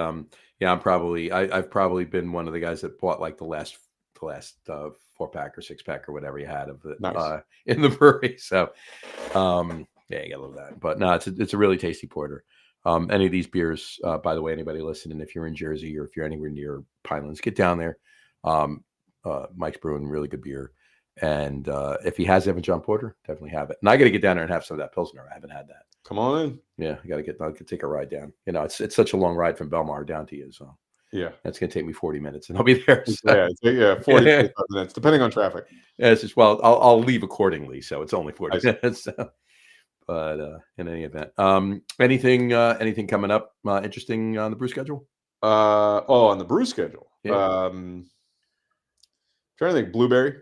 I've probably been one of the guys that bought like the last 4-pack or 6-pack or whatever you had of it Nice. In the brewery. So yeah, you gotta love that. But no, it's a really tasty porter. Any of these beers, by the way, anybody listening, if you're in Jersey or if you're anywhere near Pinelands, get down there. Mike's brewing really good beer. And if he has Evan John Porter, definitely have it. And I got to get down there and have some of that Pilsner. I haven't had that. Come on in. Yeah, I could take a ride down. It's such a long ride from Belmar down to you. So yeah, that's going to take me 40 minutes and I'll be there. So. Yeah, 45 minutes, depending on traffic. Yeah, it's just, well, I'll leave accordingly. So it's only 40 minutes. So. But in any event, anything coming up interesting on the brew schedule? On the brew schedule. Yeah. Trying to think. Blueberry.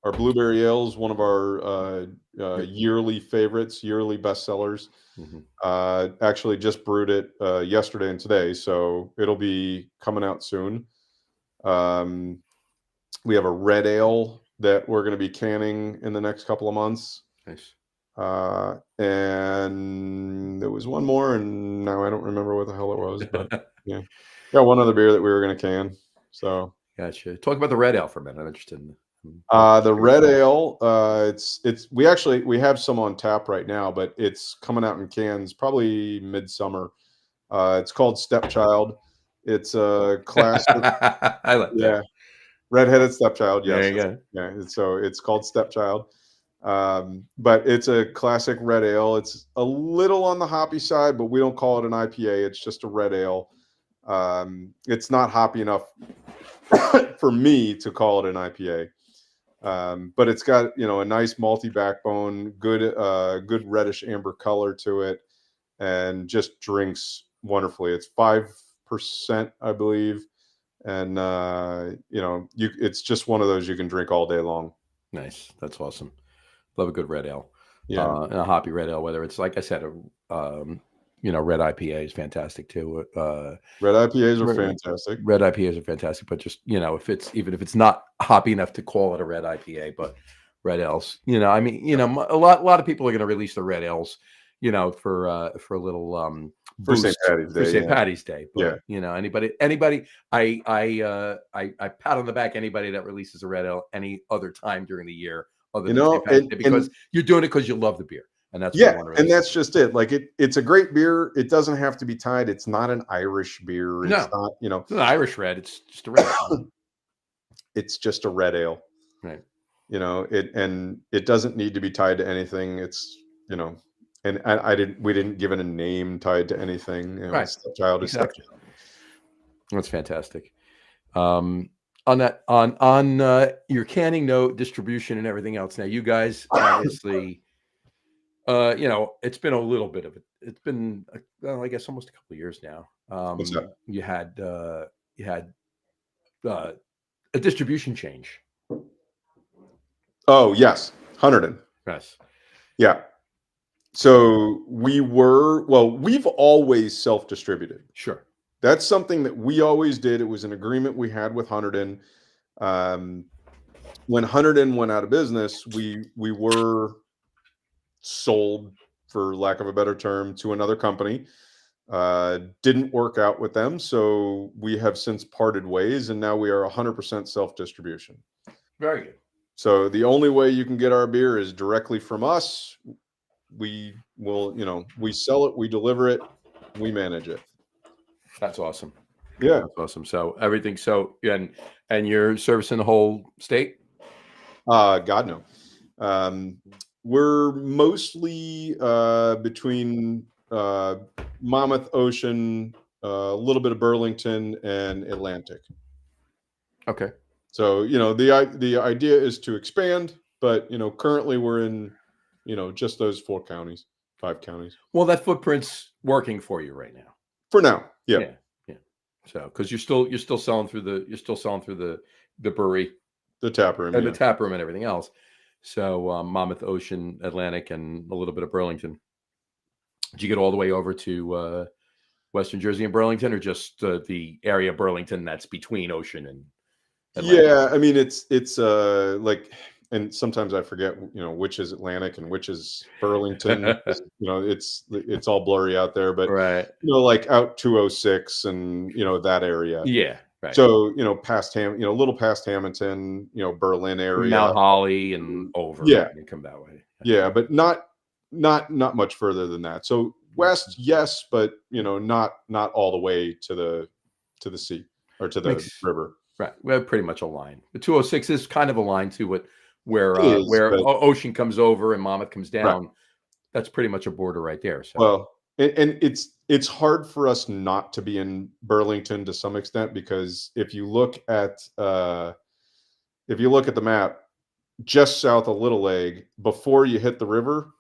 Our blueberry ale is one of our yearly favorites, yearly bestsellers. Actually, just brewed it yesterday and today, so it'll be coming out soon. We have a red ale that we're going to be canning in the next couple of months. Nice. And there was one more, and now I don't remember what the hell it was. But yeah, one other beer that we were going to can. So gotcha. Talk about the red ale for a minute. I'm interested in. The red ale, we have some on tap right now, but it's coming out in cans probably midsummer. It's called Stepchild. It's a classic. I like that. Redheaded Stepchild. Yes. There you go. Yeah. So it's called Stepchild. But it's a classic red ale. It's a little on the hoppy side, but we don't call it an IPA. It's just a red ale. It's not hoppy enough for me to call it an IPA. But it's got, a nice malty backbone, good reddish amber color to it, and just drinks wonderfully. It's 5%, I believe. And, it's just one of those you can drink all day long. Nice. That's awesome. Love a good red ale. Yeah. And a hoppy red ale, whether it's, like I said, red IPA is fantastic too. Red IPAs are fantastic. Red IPAs are fantastic, but just if it's not hoppy enough to call it a red IPA, but red ales, a lot of people are going to release the red ales, for a little for St. Patty's Day. For St. Patty's Day. But, anybody, I pat on the back anybody that releases a red ale any other time during the year other than St. Patty's Day, because you're doing it because you love the beer. and that's what I want to really and that's just it. Like it's a great beer. It doesn't have to be tied. It's not an Irish beer. It's not, it's an Irish red. It's just a red. It's just a red ale. Right. It doesn't need to be tied to anything. It's, and we didn't give it a name tied to anything. Right. Stepchild is Exactly. Stepchild. That's fantastic. On your canning note, distribution and everything else. Now, you guys obviously, it's been a little bit of it. It's been, I guess, almost a couple of years now. What's that? You had a distribution change. Oh yes, Hunterdon. Yes. Yeah. So we've always self-distributed. Sure. That's something that we always did. It was an agreement we had with Hunterdon. When Hunterdon went out of business, we were sold, for lack of a better term, to another company. Didn't work out with them, so we have since parted ways, and now we are 100% self-distribution. Very good. So the only way you can get our beer is directly from us. We will, we sell it, we deliver it, we manage it. That's awesome. Yeah, that's awesome. So everything. So and you're servicing the whole state? God no. We're mostly between Monmouth, Ocean, a little bit of Burlington, and Atlantic. Okay. So the idea is to expand, but currently we're in just those 4 counties, 5 counties. Well, that footprint's working for you right now. For now, yeah. So because you're still selling through the brewery, the tap room, and the tap room and everything else. So Monmouth, Ocean, Atlantic, and a little bit of Burlington. Did you get all the way over to Western Jersey and Burlington, or just the area of Burlington that's between Ocean and Atlantic? Yeah, I mean it's like, and sometimes I forget which is Atlantic and which is Burlington. It's all blurry out there, but right. Like out 206 and that area. Yeah. Right. So past a little past Hamilton, Berlin area, Mount Holly and over. Yeah, and come that way. Yeah, but not much further than that. So west, yes, but not all the way to the sea or to the river. Right, we have pretty much a line. The 206 is kind of a line to where Ocean comes over and Monmouth comes down. Right. That's pretty much a border right there. So. Well, and it's hard for us not to be in Burlington to some extent, because if you look at the map, just south of Little Egg, before you hit the river,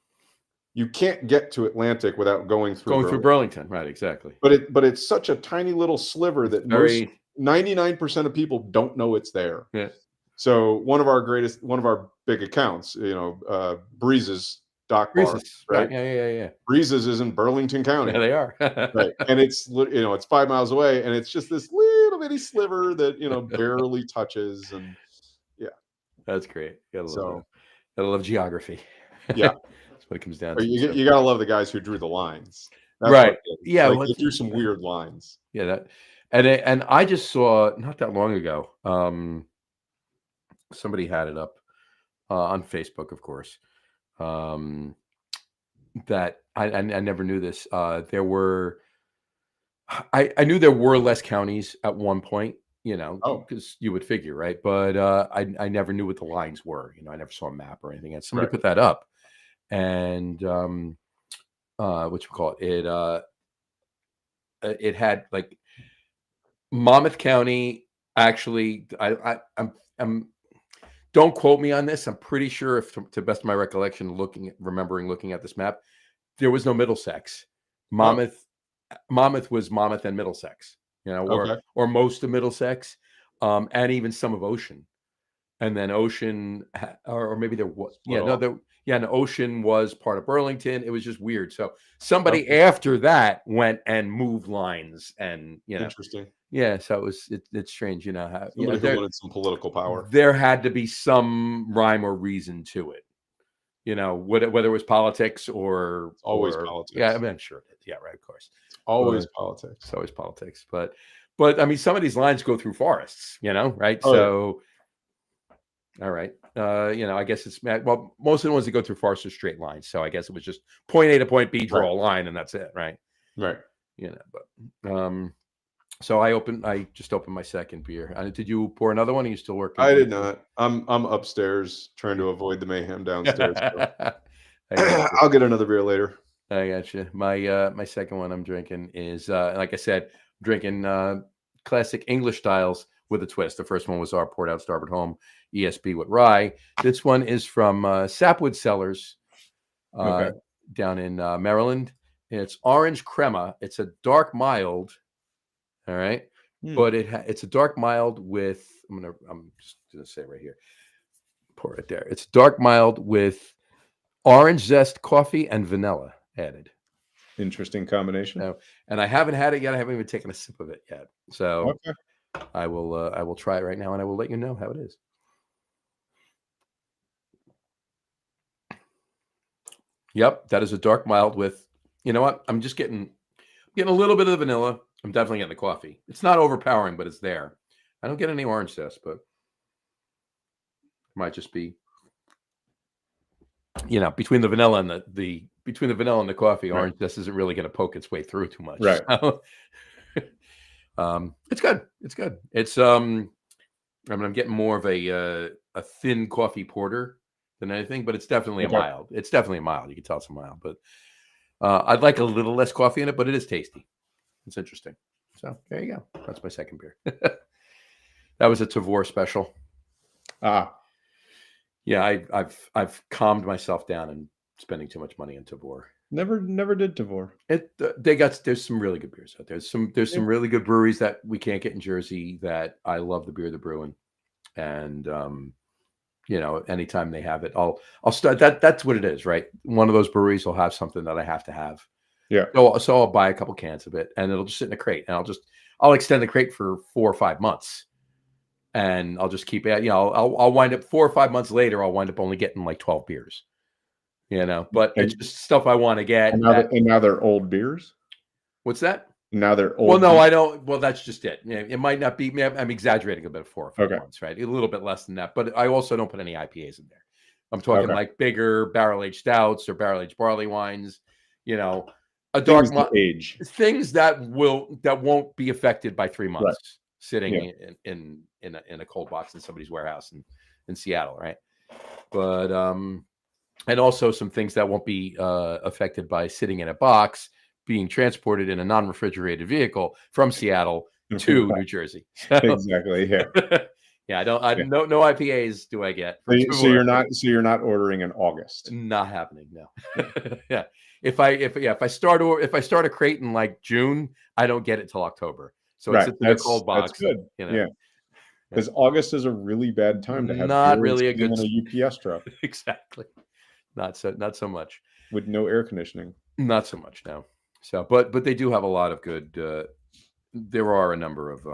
you can't get to Atlantic without going through Burlington. Right, exactly. But it's such a tiny little sliver that 99% of people don't know it's there. Yeah. So one of our big accounts, Breeze's Dock Bar, right? Yeah. Breeze's is in Burlington County. Yeah, they are. Right, and it's 5 miles away, and it's just this little bitty sliver that barely touches, and yeah, that's great. Gotta love geography. Yeah, that's what it comes down to. You gotta love the guys who drew the lines. That's right. Yeah, they drew some weird lines. Yeah, and I just saw not that long ago. Somebody had it up on Facebook, of course. That I never knew this. There were, I knew there were less counties at one point, because you would figure, right? But I never knew what the lines were. I never saw a map or anything. And somebody put that up, and what you call it? It had like Monmouth County. Actually, I'm. Don't quote me on this. I'm pretty sure, if to the best of my recollection, looking at this map, there was no Middlesex. Monmouth was Monmouth and Middlesex, or most of Middlesex, and even some of Ocean, and then Ocean, or maybe there was, and Ocean was part of Burlington. It was just weird. So somebody after that went and moved lines, and interesting. Yeah, so it's strange, how somebody who wanted some political power. There had to be some rhyme or reason to it, whether it was politics or always politics. Yeah, I mean, I'm sure it is. Yeah, right, of course. Always politics. It's always politics, but I mean, some of these lines go through forests, right? Oh, so All right. I guess it's well, most of the ones that go through Forest are straight lines, so I guess it was just point A to point B, draw a line, and that's it, right? Right. But so I just opened my second beer. Did you pour another one? Are you still working? I did not. I'm upstairs trying to avoid the mayhem downstairs. So. I got you. I'll get another beer later. I got you. My second one I'm drinking is like I said, drinking classic English styles with a twist. The first one was our poured out starboard home ESB with rye. This one is from Sapwood Cellars down in Maryland. It's orange crema. It's a dark mild. All right. But it's a dark mild with I'm just gonna say right here. Pour it there. It's dark mild with orange zest, coffee, and vanilla added. Interesting combination. And I haven't had it yet. I haven't even taken a sip of it yet. So I will try it right now, and I will let you know how it is. Yep, that is a dark mild with, you know what? I'm just getting a little bit of the vanilla. I'm definitely getting the coffee. It's not overpowering, but it's there. I don't get any orange zest, but it might just be, between the vanilla and the coffee, right. Orange zest isn't really going to poke its way through too much. Right. So, it's good. It's good. It's I'm getting more of a thin coffee porter than anything, but it's definitely a mild. It's definitely a mild. You can tell it's a mild, but I'd like a little less coffee in it, but it is tasty. It's interesting. So there you go. That's my second beer. That was a Tavour special. Yeah, I've calmed myself down and spending too much money on Tavour. Never did Tavour. There's some really good beers out there. There's some really good breweries that we can't get in Jersey that I love the beer they're brewing, and anytime they have it, I'll start. That's what it is, right? One of those breweries will have something that I have to have. Yeah. So I'll buy a couple cans of it, and it'll just sit in a crate, and I'll extend the crate for 4 or 5 months, and I'll just keep it. I'll wind up 4 or 5 months later. I'll wind up only getting like 12 beers. But it's just stuff I want to get. And now they're old beers. What's that? Now they're old. Well, no, I don't. Well, that's just it. It might not be. I'm exaggerating a bit. 4 or 5 months, right? A little bit less than that. But I also don't put any IPAs in there. I'm talking like bigger barrel-aged stouts or barrel-aged barley wines. A dark age things that won't be affected by 3 months sitting in a cold box in somebody's warehouse in Seattle, right? But and also some things that won't be affected by sitting in a box being transported in a non-refrigerated vehicle from Seattle to New Jersey. So, exactly. Yeah. Yeah. No IPAs do I get. So you're not ordering in August. Not happening. No. Yeah. If I start a crate in like June, I don't get it till October. So it's in a cold box. That's good. Yeah. Because August is a really bad time to have not really a good on a UPS truck. Exactly. Not so much. With no air conditioning. Not so much now. So, but they do have a lot of good. There are a number of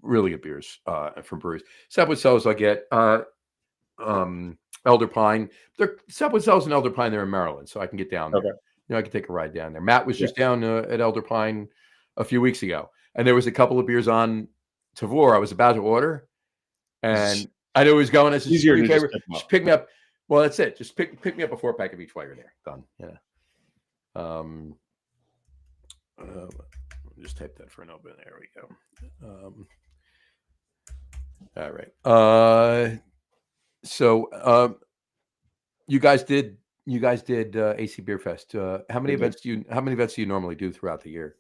really good beers from breweries. Sapwood Cellars I get. Elder Pine. Sapwood Cellars and Elder Pine. They're in Maryland, so I can get down there. Okay. I can take a ride down there. Matt was just down at Elder Pine a few weeks ago, and there was a couple of beers on Tavour I was about to order, and I knew he was going. I said, easier to just pick me up. Well, that's it. Just pick me up a 4-pack of each while you're there. Done. Just type that for an open. There we go. All right. So you guys did AC Beer Fest. How many events do you normally do throughout the year?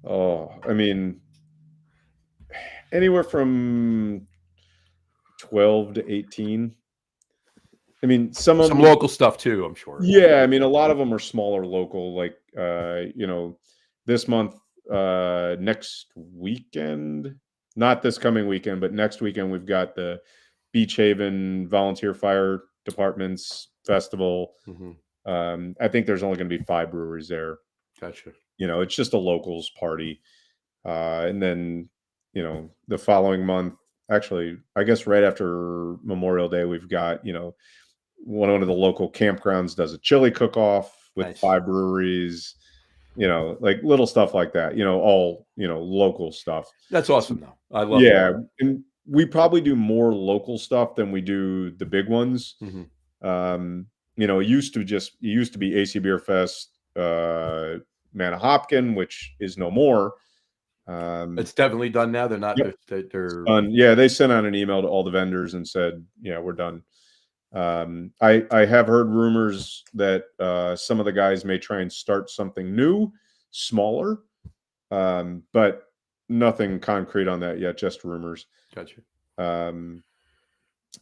Oh, I mean, anywhere from 12 to 18. I mean, some local stuff too, I'm sure. Yeah, I mean, a lot of them are smaller local, like this month, next weekend, not this coming weekend, but next weekend we've got the Beach Haven Volunteer Fire Department's festival. Mm-hmm. I think there's only going to be 5 breweries there. Gotcha. It's just a locals party. And then, the following month, actually, I guess right after Memorial Day, we've got, one of the local campgrounds does a chili cook-off with 5 breweries, like little stuff like that, all, local stuff. That's awesome though. I love that. And we probably do more local stuff than we do the big ones. Mm-hmm. It used to be AC Beer Fest, Manahopkin, which is no more. It's definitely done now. They're not. Yep. They're done. Yeah, they sent out an email to all the vendors and said, "Yeah, we're done." I have heard rumors that some of the guys may try and start something new, smaller, but nothing concrete on that yet. Just rumors. Gotcha.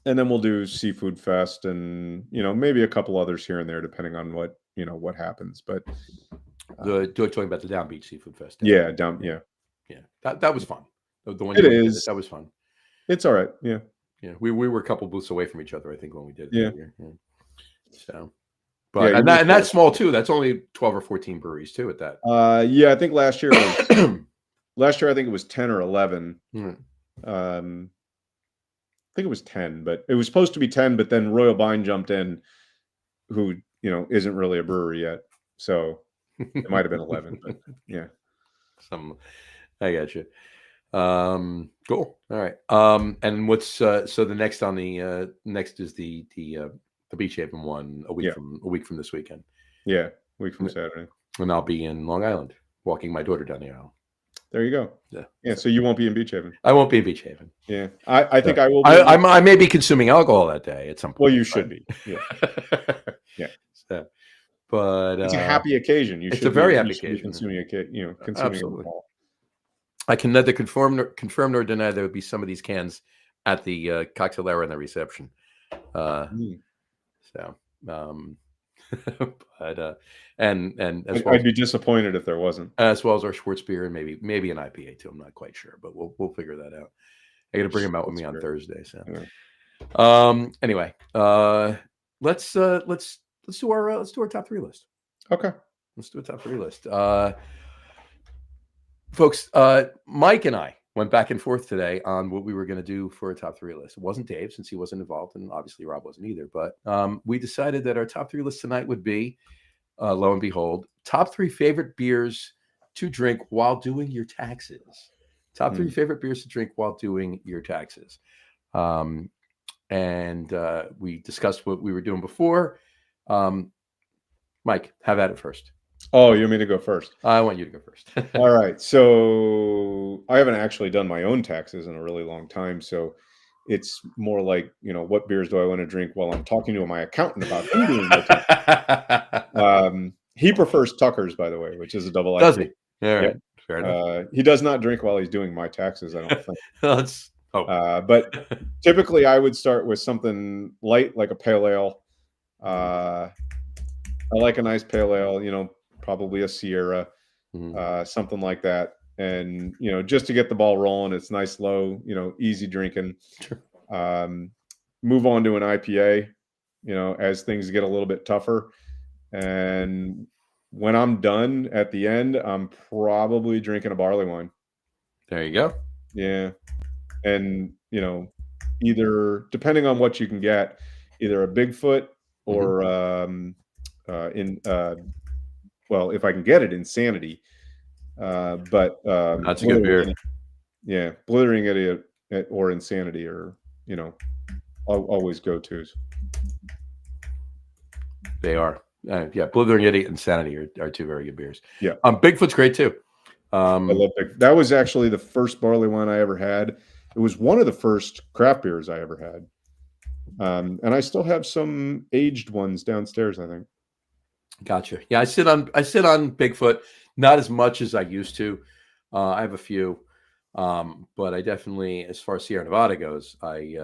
And then we'll do Seafood Fest and, maybe a couple others here and there, depending on what happens. But talking about the Down Beach Seafood Fest. Yeah. That was fun. The one It is. that was fun. It's all right. Yeah. Yeah. We were a couple booths away from each other, I think, when we did it. Yeah. Yeah. So, but and that's small too. That's only 12 or 14 breweries too at that. Yeah, I think last year I think it was 10 or 11. I think it was 10, but it was supposed to be 10, but then Royal Vine jumped in, who, isn't really a brewery yet. So it might have been 11, but yeah. I got you. Cool. All right. And what's so the next on the next is the Beach Haven one a week from this weekend. Yeah, a week from Saturday. And I'll be in Long Island walking my daughter down the aisle. There you go. Yeah. So you won't be in Beach Haven. I won't be in Beach Haven. Yeah. I think I will be. I may be consuming alcohol that day at some point. Well, you should be. Yeah. Yeah. So, but it's a happy occasion. It's a very happy occasion. Consuming consuming absolutely. alcohol. I can neither confirm nor deny there would be some of these cans at the cocktail hour and the reception. So, but and as well I'd be disappointed if there wasn't. As well as our Schwartz beer and maybe an IPA too. I'm not quite sure, but we'll figure that out. I got to bring them out with me on Thursday. So, anyway, let's do our top 3 list. Okay, let's do a top 3 list. Folks, Mike and I went back and forth today on what we were going to do for a top 3 list. It wasn't Dave, since he wasn't involved, and obviously Rob wasn't either. But we decided that our top 3 list tonight would be, lo and behold, top 3 favorite beers to drink while doing your taxes. Top 3 favorite beers to drink while doing your taxes. And we discussed what we were doing before. Mike, have at it first. Oh, you want me to go first? I want you to go first. All right. So I haven't actually done my own taxes in a really long time. So it's more like, what beers do I want to drink while I'm talking to my accountant about him doing my taxes? He prefers Tucker's, by the way, which is a double IPA. Does he? All right. Yep. Fair enough. He does not drink while he's doing my taxes, I don't think. Let's hope. But typically I would start with something light, like a pale ale. I like a nice pale ale, probably a Sierra, something like that. And, just to get the ball rolling, it's nice, low, easy drinking. Sure. Move on to an IPA, as things get a little bit tougher. And when I'm done at the end, I'm probably drinking a barley wine. There you go. Yeah. And, either, depending on what you can get, either a Bigfoot or if I can get it, Insanity. But that's a good beer. Yeah, Blithering Idiot or Insanity are, always go-tos. They are. Blithering Idiot and Insanity are 2 very good beers. Yeah. Bigfoot's great too. I love Bigfoot. That was actually the first barley wine I ever had. It was one of the first craft beers I ever had. And I still have some aged ones downstairs, I think. Gotcha. Yeah, I sit on Bigfoot, not as much as I used to. I have a few, but I definitely, as far as Sierra Nevada goes, I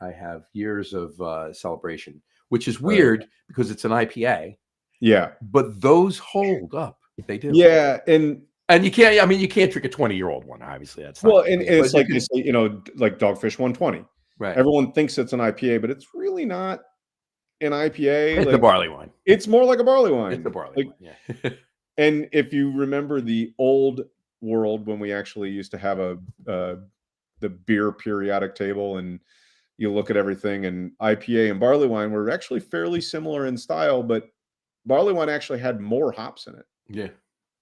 have years of Celebration, which is weird because it's an IPA. Yeah, but those hold up. They do. Yeah, and you can't. I mean, you can't drink a 20-year-old one. Obviously, that's not and it's like you say, like Dogfish 120. Right. Everyone thinks it's an IPA, but it's really not an IPA. It's a barley wine. It's more like a barley wine. It's a barley wine. Yeah. And if you remember the old world when we actually used to have the beer periodic table, and you look at everything, and IPA and barley wine were actually fairly similar in style, but barley wine actually had more hops in it. Yeah.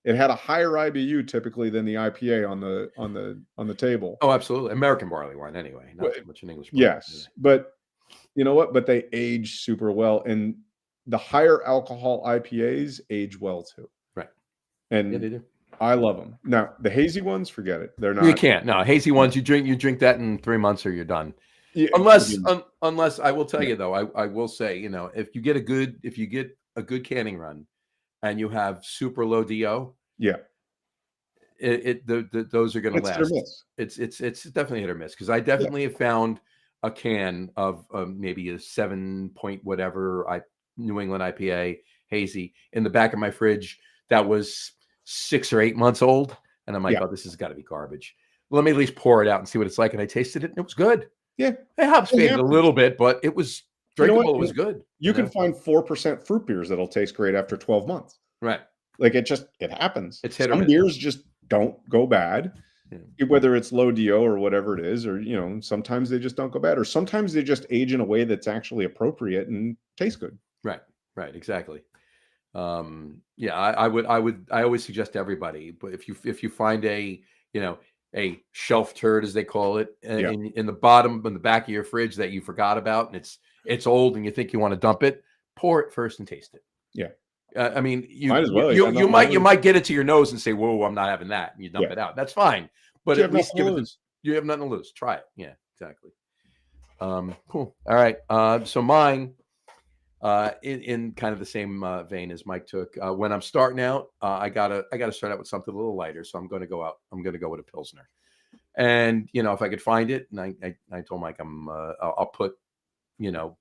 it had a higher IBU typically than the IPA on the table. Oh, absolutely. American barley wine, anyway, not so much an English barley. Yes, but you know what? But they age super well, and the higher alcohol IPAs age well too. Right. And Yeah, they do. I love them. Now the hazy ones, forget it. They're not. You can't. No, hazy ones. You drink that in 3 months or you're done. Yeah, Unless I will tell you though, I will say, if you get a good canning run, and you have super low DO, yeah, those are going to last. Hit or miss. It's definitely hit or miss, because I definitely have found a can of maybe a 7 point whatever New England IPA hazy in the back of my fridge that was 6 or 8 months old, and I'm like, oh, this has got to be garbage. Let me at least pour it out and see what it's like. And I tasted it, and it was good. Yeah, it hops faded a little bit, but it was drinkable. It was good. You can find 4% fruit beers that'll taste great after 12 months. Right. Like it happens. It's hit or miss. Some beers just don't go bad, whether it's low DO or whatever it is, or sometimes they just don't go bad, or sometimes they just age in a way that's actually appropriate and taste good. Right. Exactly. I always suggest to everybody, but if you find a shelf turd, as they call it, in the back of your fridge that you forgot about, and it's old and you think you want to dump it, pour it first and taste it. Yeah. I mean, might as well. You might get it to your nose and say, "Whoa, I'm not having that," and you dump it out. That's fine, but at least give it. You have nothing to lose. Try it. Yeah, exactly. Cool. All right. So mine, in kind of the same vein as Mike took. When I'm starting out, I gotta start out with something a little lighter. So I'm going to go with a Pilsner, and if I could find it, and I told Mike I'll put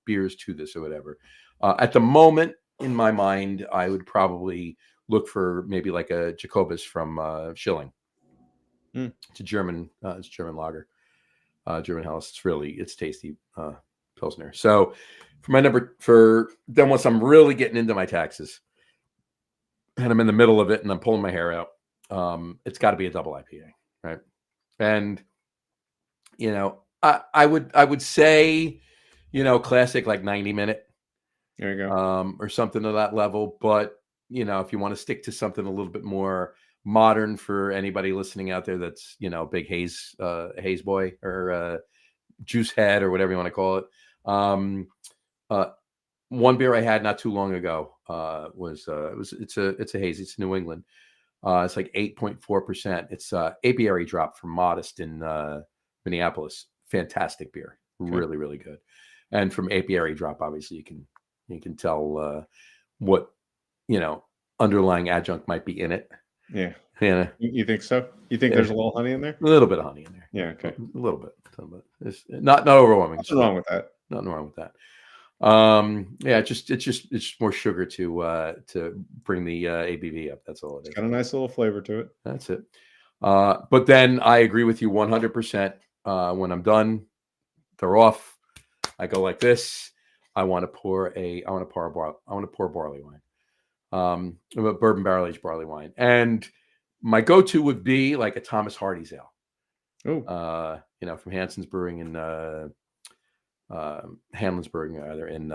beers to this or whatever. At the moment, in my mind, I would probably look for maybe like a Jacobus from Schilling. It's a German lager, German Helles. It's tasty Pilsner. So then once I'm really getting into my taxes and I'm in the middle of it and I'm pulling my hair out, it's got to be a double IPA, right? And I would say classic, like 90-minute. There you go. Or something to that level. But, if you want to stick to something a little bit more modern for anybody listening out there that's, big haze boy or juice head or whatever you want to call it. One beer I had not too long ago it's a hazy. It's New England. It's like 8.4%. It's Apiary Drop from Modest in Minneapolis. Fantastic beer. Okay. Really, really good. And from Apiary Drop, obviously you can tell what underlying adjunct might be in it. Yeah. You think so? You think there's a little honey in there? A little bit of honey in there. Yeah. Okay. A little bit. It's not overwhelming. Nothing wrong with that. Nothing wrong with that. It's just more sugar to bring the ABV up. That's all it is. It's got a nice little flavor to it. That's it. But then I agree with you 100%. When I'm done, they're off. I go like this. I want to pour barley wine. A bourbon barrel aged barley wine, and my go-to would be like a Thomas Hardy's ale. Oh, from Hanson's Brewing in Hanlon's Brewing, rather, in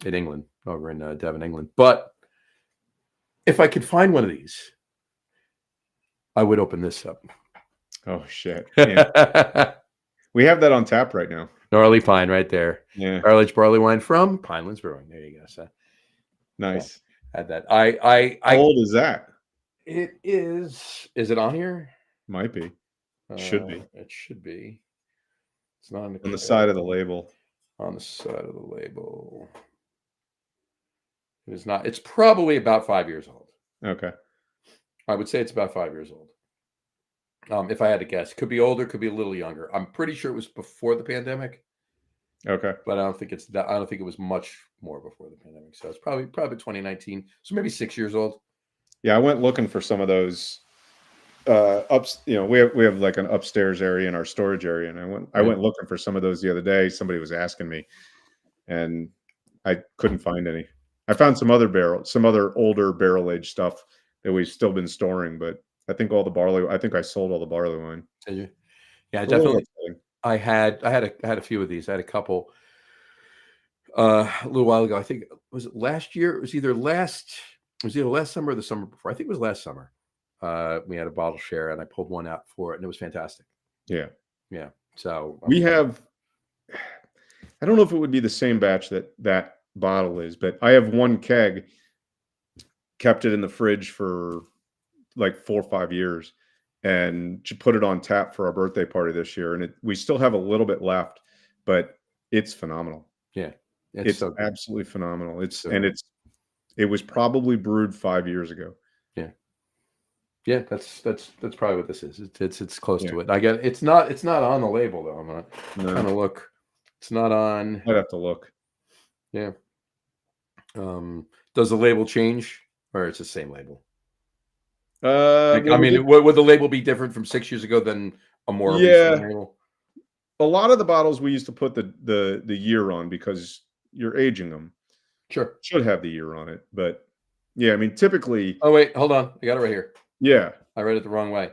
England, over in Devon, England. But if I could find one of these, I would open this up. Oh shit! Yeah. We have that on tap right now. Gnarly Pine, right there. Yeah, barrel aged barley wine from Pinelands Brewing. There you go. So nice. Had that. How old is that? It is. Is it on here? Might be. Should be. It should be. It's not on the side of the label. On the side of the label. It is not. It's probably about 5 years old. Okay. I would say it's about 5 years old. If I had to guess, could be older, could be a little younger. I'm pretty sure it was before the pandemic. Okay. But I don't think it was much more before the pandemic. So it's probably 2019. So maybe 6 years old. Yeah, I went looking for some of those we have like an upstairs area in our storage area, and I went looking for some of those the other day. Somebody was asking me, and I couldn't find any. I found some other older barrel aged stuff that we've still been storing, but I think I sold all the barley wine. Did you? Yeah, definitely. I had a few of these. I had a couple a little while ago. I think was it last year? It was either last summer or the summer before. I think it was last summer. We had a bottle share, and I pulled one out for it, and it was fantastic. Yeah. So We have, I don't know if it would be the same batch that bottle is, but I have one keg, kept it in the fridge for like 4 or 5 years, and put it on tap for our birthday party this year. And we still have a little bit left, but it's phenomenal. Yeah, It's so good. absolutely phenomenal. So It was probably brewed 5 years ago. Yeah, that's probably what this is. It's close to it. I get it's not on the label though. I'm gonna kind of look. It's not on. I'd have to look. Yeah. Does the label change, or it's the same label? I mean, would the label be different from 6 years ago than a more recent label? A lot of the bottles we used to put the year on because you're aging them. Sure. Should have the year on it, but yeah, I mean, typically. Oh wait, hold on. I got it right here. Yeah, I read it the wrong way.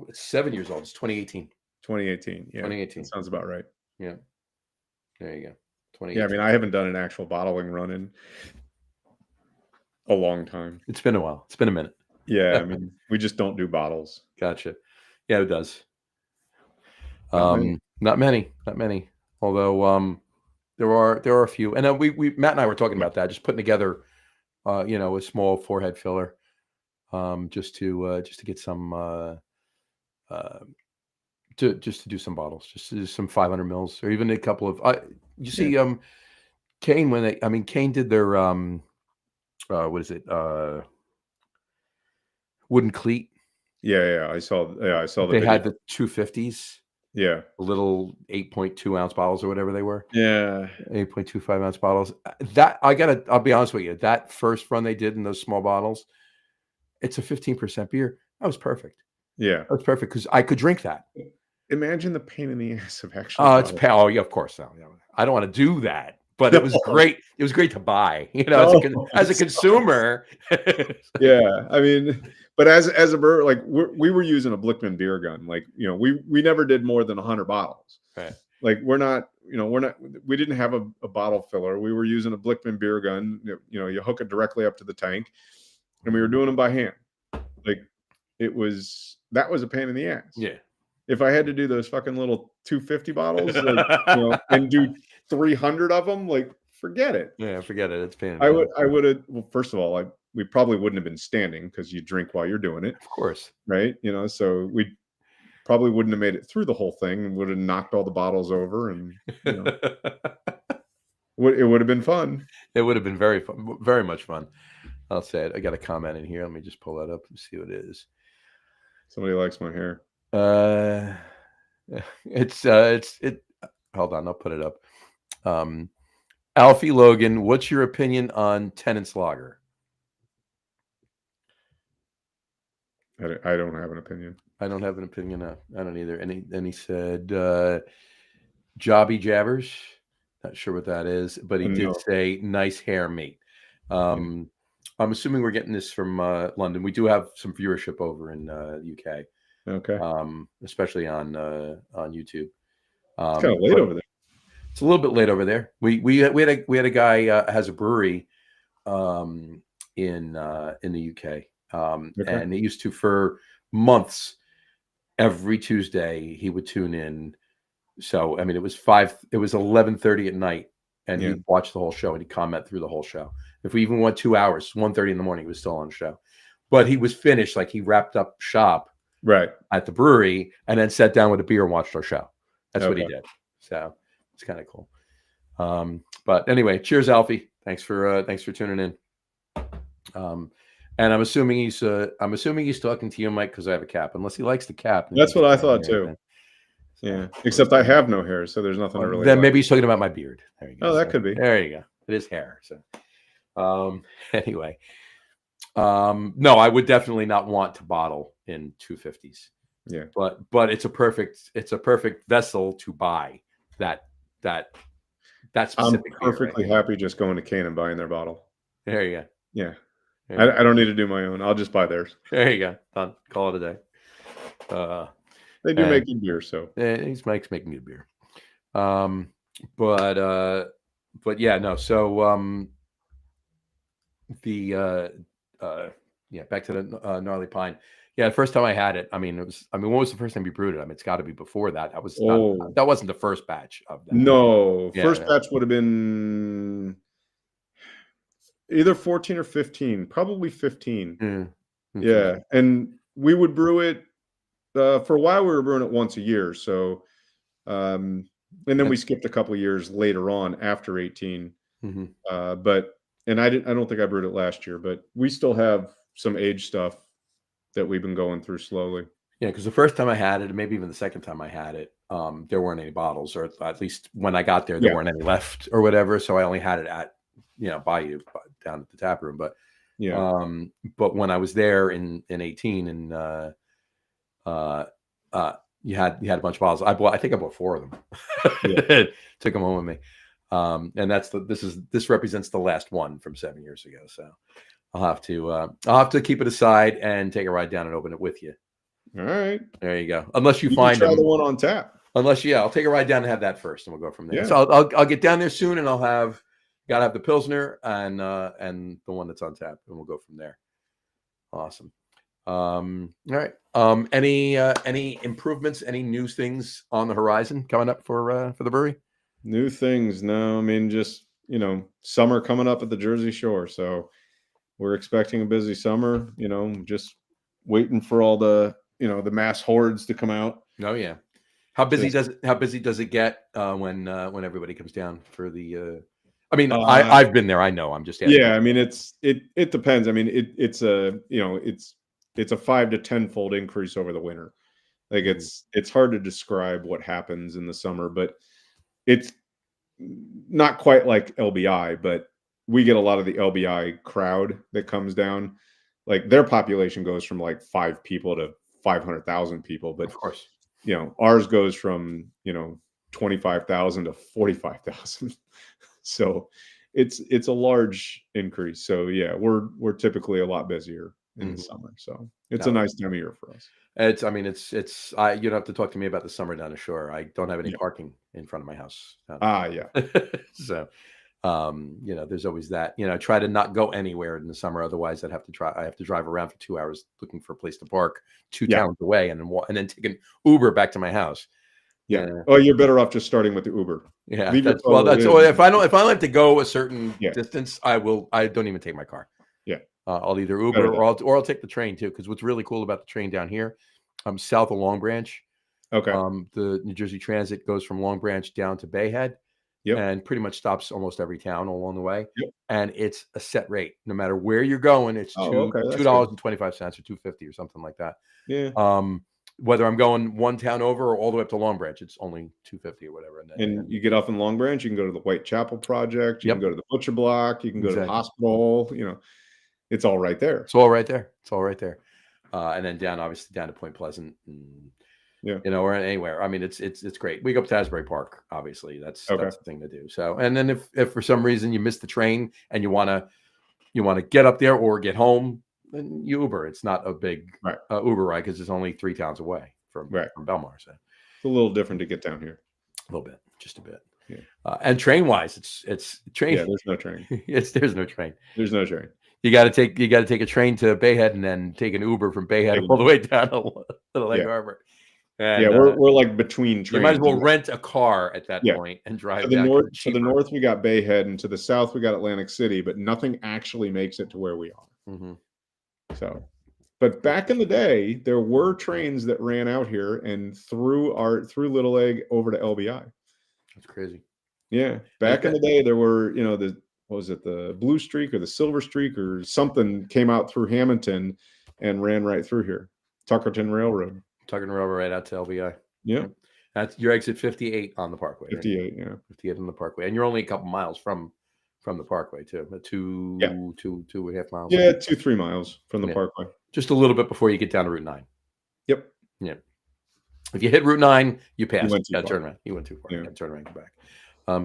It's 7 years old. It's 2018. 2018. Yeah, 2018. That sounds about right. Yeah. There you go. 2018. Yeah, I mean, I haven't done an actual bottling run in a long time. It's been a while. It's been a minute. Yeah, I mean, we just don't do bottles. Gotcha. Yeah, it does. Not many. Although there are a few, and we Matt and I were talking about that, just putting together, a small 4-head filler, just to get some, to do some bottles, just to do some 500 mils, or even a couple of. You see, Kane Kane did their what is it? Wooden cleat. Yeah, I saw. Yeah, I saw. They had the 250s. Yeah, Little 8.2 ounce bottles or whatever they were. Yeah, 8.25 ounce bottles. I'll be honest with you. That first run they did in those small bottles, it's a 15% beer. That was perfect. Yeah, that was perfect because I could drink that. Imagine the pain in the ass of actually. Oh, yeah, of course. I don't want to do that. But it was great. It was great to buy, as a consumer. Yeah, I mean, but as a brewer, like we were using a Blickman beer gun. Like, we never did more than 100 bottles. Right. Like we didn't have a bottle filler. We were using a Blickman beer gun. You hook it directly up to the tank, and we were doing them by hand. Like that was a pain in the ass. Yeah. If I had to do those fucking little 250 bottles, and do 300 of them, like, forget it. Yeah, forget it. It's pain. I would have. Well, first of all, we probably wouldn't have been standing because you drink while you're doing it, of course, right? So we probably wouldn't have made it through the whole thing, and would have knocked all the bottles over, and it would have been fun. It would have been very fun, very much fun. I'll say it. I got a comment in here. Let me just pull that up and see what it is. Somebody likes my hair. It's hold on, I'll put it up. Alfie Logan, what's your opinion on Tennant's Lager? I don't have an opinion. I don't have an opinion. I don't either. And he said Jobby Jabbers. Not sure what that is, but he did say nice hair, mate. I'm assuming we're getting this from London. We do have some viewership over in the UK. Okay. Especially on YouTube. It's kind of late over there. It's a little bit late over there. We had a guy has a brewery in the UK. And it used to, for months, every Tuesday he would tune in. So I mean, it was 11:30 at night, and he'd watch the whole show and he'd comment through the whole show. If we even went 2 hours, 1:30 in the morning, he was still on the show. But he was finished, like he wrapped up shop right at the brewery and then sat down with a beer and watched our show. That's what he did. So it's kind of cool. But anyway, cheers, Alfie. Thanks for tuning in. And I'm assuming he's talking to you, Mike, because I have a cap. Unless he likes the cap. That's what I thought too. Yeah. Except I have no hair, so there's nothing to really. Then maybe he's talking about my beard. There you go. Oh, that could be. There you go. It is hair. So anyway. No, I would definitely not want to bottle in 250s. Yeah. But it's a perfect vessel to buy that specific. I'm perfectly happy just going to Kane and buying their bottle. There you go. Yeah. I don't need to do my own. I'll just buy theirs. There you go. Done. Call it a day. They do make good beer, so Mike's making good beer. But yeah, no. So back to the gnarly pine. Yeah, the first time I had it, I mean, when was the first time you brewed it? I mean, it's got to be before that. That wasn't the first batch of that. No, Yeah, first batch would have been either 14 or 15, probably 15. Yeah, and we would brew it for a while. We were brewing it once a year, so and then we skipped a couple of years later on after 18. But I don't think I brewed it last year, but we still have some age stuff that we've been going through slowly. Yeah, because the first time I had it, and maybe even the second time I had it, there weren't any bottles, or at least when I got there, there weren't any left or whatever. So I only had it at, Bayou down at the tap room. But but when I was there in 18, and you had a bunch of bottles. I think I bought 4 of them. Took them home with me. And this represents the last one from 7 years ago. So I'll have to keep it aside and take a ride down and open it with you. All right. There you go. Unless you find try the one on tap. I'll take a ride down and have that first, and we'll go from there. Yeah. So I'll get down there soon, and gotta have the Pilsner and the one that's on tap, and we'll go from there. Awesome. All right. Any improvements, any new things on the horizon coming up for the brewery? New things? No, I mean, just summer coming up at the Jersey Shore, so we're expecting a busy summer. Just waiting for all the the mass hordes to come out. Oh yeah. How busy does it get when everybody comes down for the? I mean, I've been there. I know. I'm just asking. Yeah. I mean, it depends. I mean, it's a 5 to 10-fold increase over the winter. Like it's hard to describe what happens in the summer, but it's not quite like LBI. But we get a lot of the LBI crowd that comes down. Like their population goes from like 5 people to 500,000 people, but of course, ours goes from 25,000 to 45,000. So it's a large increase. So yeah, we're typically a lot busier in the summer. So it's a nice time of year for us. You don't have to talk to me about the summer down the shore. I don't have any parking in front of my house. Yeah. So there's always that. Try to not go anywhere in the summer, otherwise I have to drive around for 2 hours looking for a place to park 2 towns away, and then take an Uber back to my house. Yeah. Oh, you're better off just starting with the Uber. Yeah. If I don't have to go a certain distance, I don't even take my car. Yeah. I'll either Uber or I'll take the train too. Because what's really cool about the train down here, south of Long Branch. Okay. The New Jersey Transit goes from Long Branch down to Bayhead. Yep. And pretty much stops almost every town along the way. Yep. And it's a set rate. No matter where you're going, it's $2.25 or $2.50 or something like that. Yeah. Whether I'm going one town over or all the way up to Long Branch, it's only $2.50 or whatever. And you get off in Long Branch, you can go to the Whitechapel Project, you can go to the Butcher Block, you can go to the hospital. It's all right there. It's all right there. And then obviously down to Point Pleasant. Or anywhere. I mean, it's great. We go up to Asbury Park. Obviously, that's the thing to do. So, and then if for some reason you miss the train and you want to get up there or get home, then you Uber. It's not a big Uber ride because it's only 3 towns away from Belmar. So it's a little different to get down here. A little bit, just a bit. Yeah. And train wise, it's train. Yeah, there's no train. There's no train. There's no train. You got to take a train to Bayhead and then take an Uber from Bayhead all the way down to Little Egg Harbor. And, we're like between trains. You might as well rent a car at that point and drive down. To the north, we got Bayhead, and to the south, we got Atlantic City, but nothing actually makes it to where we are. Mm-hmm. So, but back in the day, there were trains that ran out here and through Little Egg over to LBI. That's crazy. Yeah, back in the day, there were the Blue Streak or the Silver Streak or something came out through Hamilton and ran right through here. Tuckerton Railroad. Right out to LBI. Yeah. That's your exit 58 on the Parkway. 58, right? 58 on the Parkway. And you're only a couple miles from the Parkway, too. 2.5 miles. Yeah, 2-3 miles from the Parkway. Just a little bit before you get down to Route 9. Yep. Yeah. If you hit Route 9, you pass. You got to turn around. You went too far. You got to turn around and come back.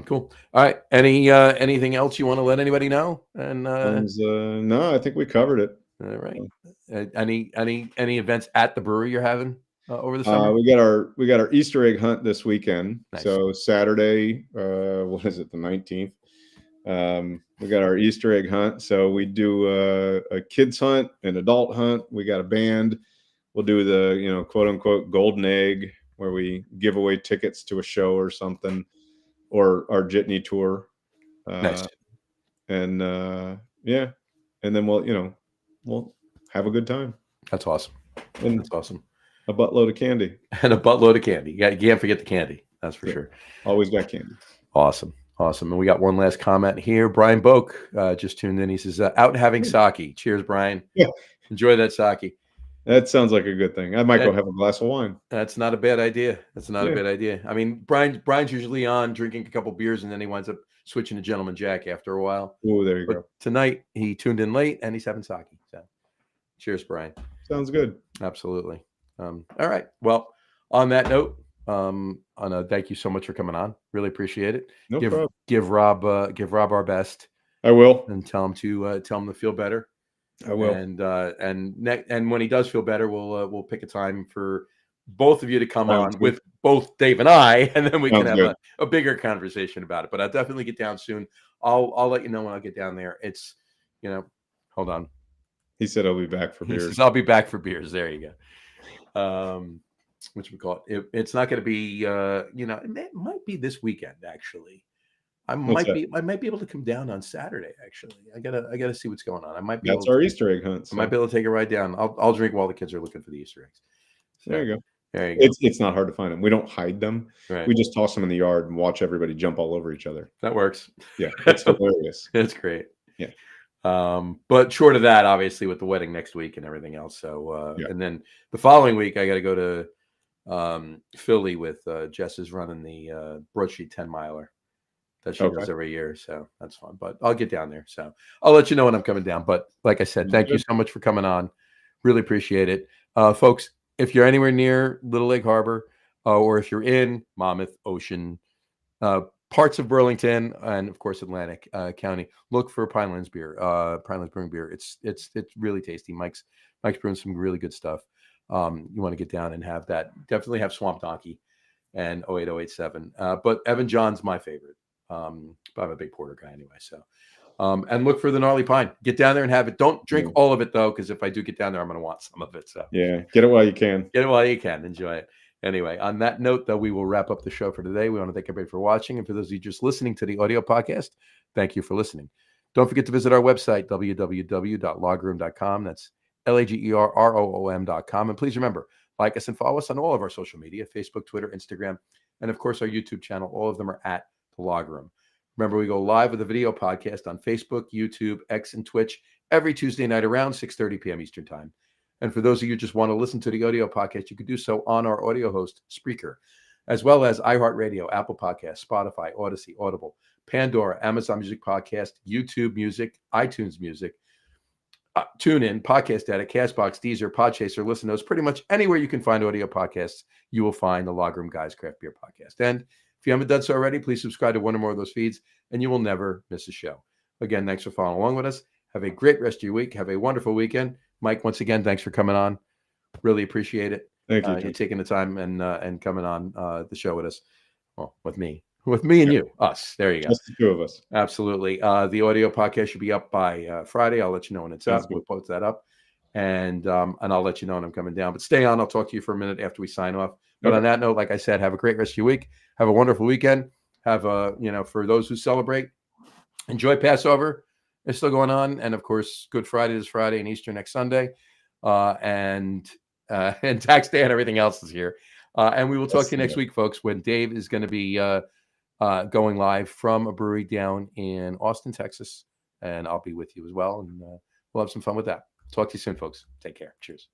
Cool. All right. Anything else you want to let anybody know? And no, I think we covered it. All right. Any events at the brewery you're having over the summer? We got our Easter egg hunt this weekend. Nice. So Saturday, what is it, the 19th? We got our Easter egg hunt. So we do a kids hunt, an adult hunt. We got a band. We'll do the, quote unquote golden egg, where we give away tickets to a show or something, or our jitney tour. Nice. And yeah. And then we'll have a good time. That's awesome. And That's awesome. A buttload of candy. And a buttload of candy. You can't forget the candy. That's for sure. Always got candy. Awesome. And we got one last comment here. Brian Boak just tuned in. He says, out having sake. Cheers, Brian. Yeah. Enjoy that sake. That sounds like a good thing. I might go have a glass of wine. That's not a bad idea. That's not a bad idea. I mean, Brian's usually on drinking a couple beers, and then he winds up switching to Gentleman Jack after a while. Oh, there you go. Tonight, he tuned in late, and he's having sake. So, cheers, Brian. Sounds good. Absolutely. All right. Well, on that note, thank you so much for coming on. Really appreciate it. No problem. Give Rob our best. I will. And tell him to feel better. I will. And when he does feel better, we'll pick a time for both of you to come on with both Dave and I, and then we can have a bigger conversation about it. But I'll definitely get down soon. I'll let you know when I get down there. It's, hold on. He said I'll be back for beers. He says, I'll be back for beers. There you go. Which we call it. It's not going to be, it might be this weekend actually. I might be able to come down on Saturday. Actually, I gotta see what's going on. I might be. That's our Easter egg hunt. So. I might be able to take a ride down. I'll drink while the kids are looking for the Easter eggs. So, there you go. It's not hard to find them. We don't hide them. Right. We just toss them in the yard and watch everybody jump all over each other. That works. Yeah, it's hilarious. It's great. Yeah. But short of that, obviously, with the wedding next week and everything else. So, and then the following week, I got to go to Philly with Jess is running the Broadsheet 10 miler that she does every year. So that's fun. But I'll get down there. So I'll let you know when I'm coming down. But like I said, thank you so much for coming on. Really appreciate it. Folks, if you're anywhere near Little Egg Harbor, or if you're in Monmouth, Ocean, parts of Burlington, and of course Atlantic County, look for Pinelands beer, Pinelands Brewing beer. It's really tasty. Mike's brewing some really good stuff. You want to get down and have that. Definitely have Swamp Donkey and 08087. But Evan John's my favorite. I'm a big porter guy anyway. So, and look for the Gnarly Pine. Get down there and have it. Don't drink all of it though, because if I do get down there, I'm going to want some of it. So yeah, get it while you can. Enjoy it. Anyway, on that note, though, we will wrap up the show for today. We want to thank everybody for watching. And for those of you just listening to the audio podcast, thank you for listening. Don't forget to visit our website, www.logroom.com. That's LAGERROOM.com. And please remember, like us and follow us on all of our social media, Facebook, Twitter, Instagram, and of course, our YouTube channel. All of them are at The Log Room. Remember, we go live with a video podcast on Facebook, YouTube, X, and Twitch every Tuesday night around 6:30 p.m. Eastern Time. And for those of you who just want to listen to the audio podcast, you can do so on our audio host, Spreaker, as well as iHeartRadio, Apple Podcasts, Spotify, Odyssey, Audible, Pandora, Amazon Music Podcast, YouTube Music, iTunes Music, TuneIn, Podcast Addict, Castbox, Deezer, Podchaser, Listen Notes. Pretty much anywhere you can find audio podcasts, you will find the Log Room Guys Craft Beer Podcast. And if you haven't done so already, please subscribe to one or more of those feeds, and you will never miss a show. Again, thanks for following along with us. Have a great rest of your week. Have a wonderful weekend. Mike, once again, thanks for coming on. Really appreciate it. Thank you. You taking the time and coming on the show with us. Well, with me and you, us. There you go. Just the two of us. Absolutely. The audio podcast should be up by Friday. I'll let you know when it's up. We'll post that up, and I'll let you know when I'm coming down. But stay on. I'll talk to you for a minute after we sign off. But on that note, like I said, have a great rest of your week. Have a wonderful weekend. Have for those who celebrate, enjoy Passover. It's still going on, and of course, Good Friday is Friday, and Easter next Sunday, and Tax Day and everything else is here. And we will talk to you next week, folks, when Dave is going to be going live from a brewery down in Austin, Texas, and I'll be with you as well, and we'll have some fun with that. Talk to you soon, folks. Take care. Cheers.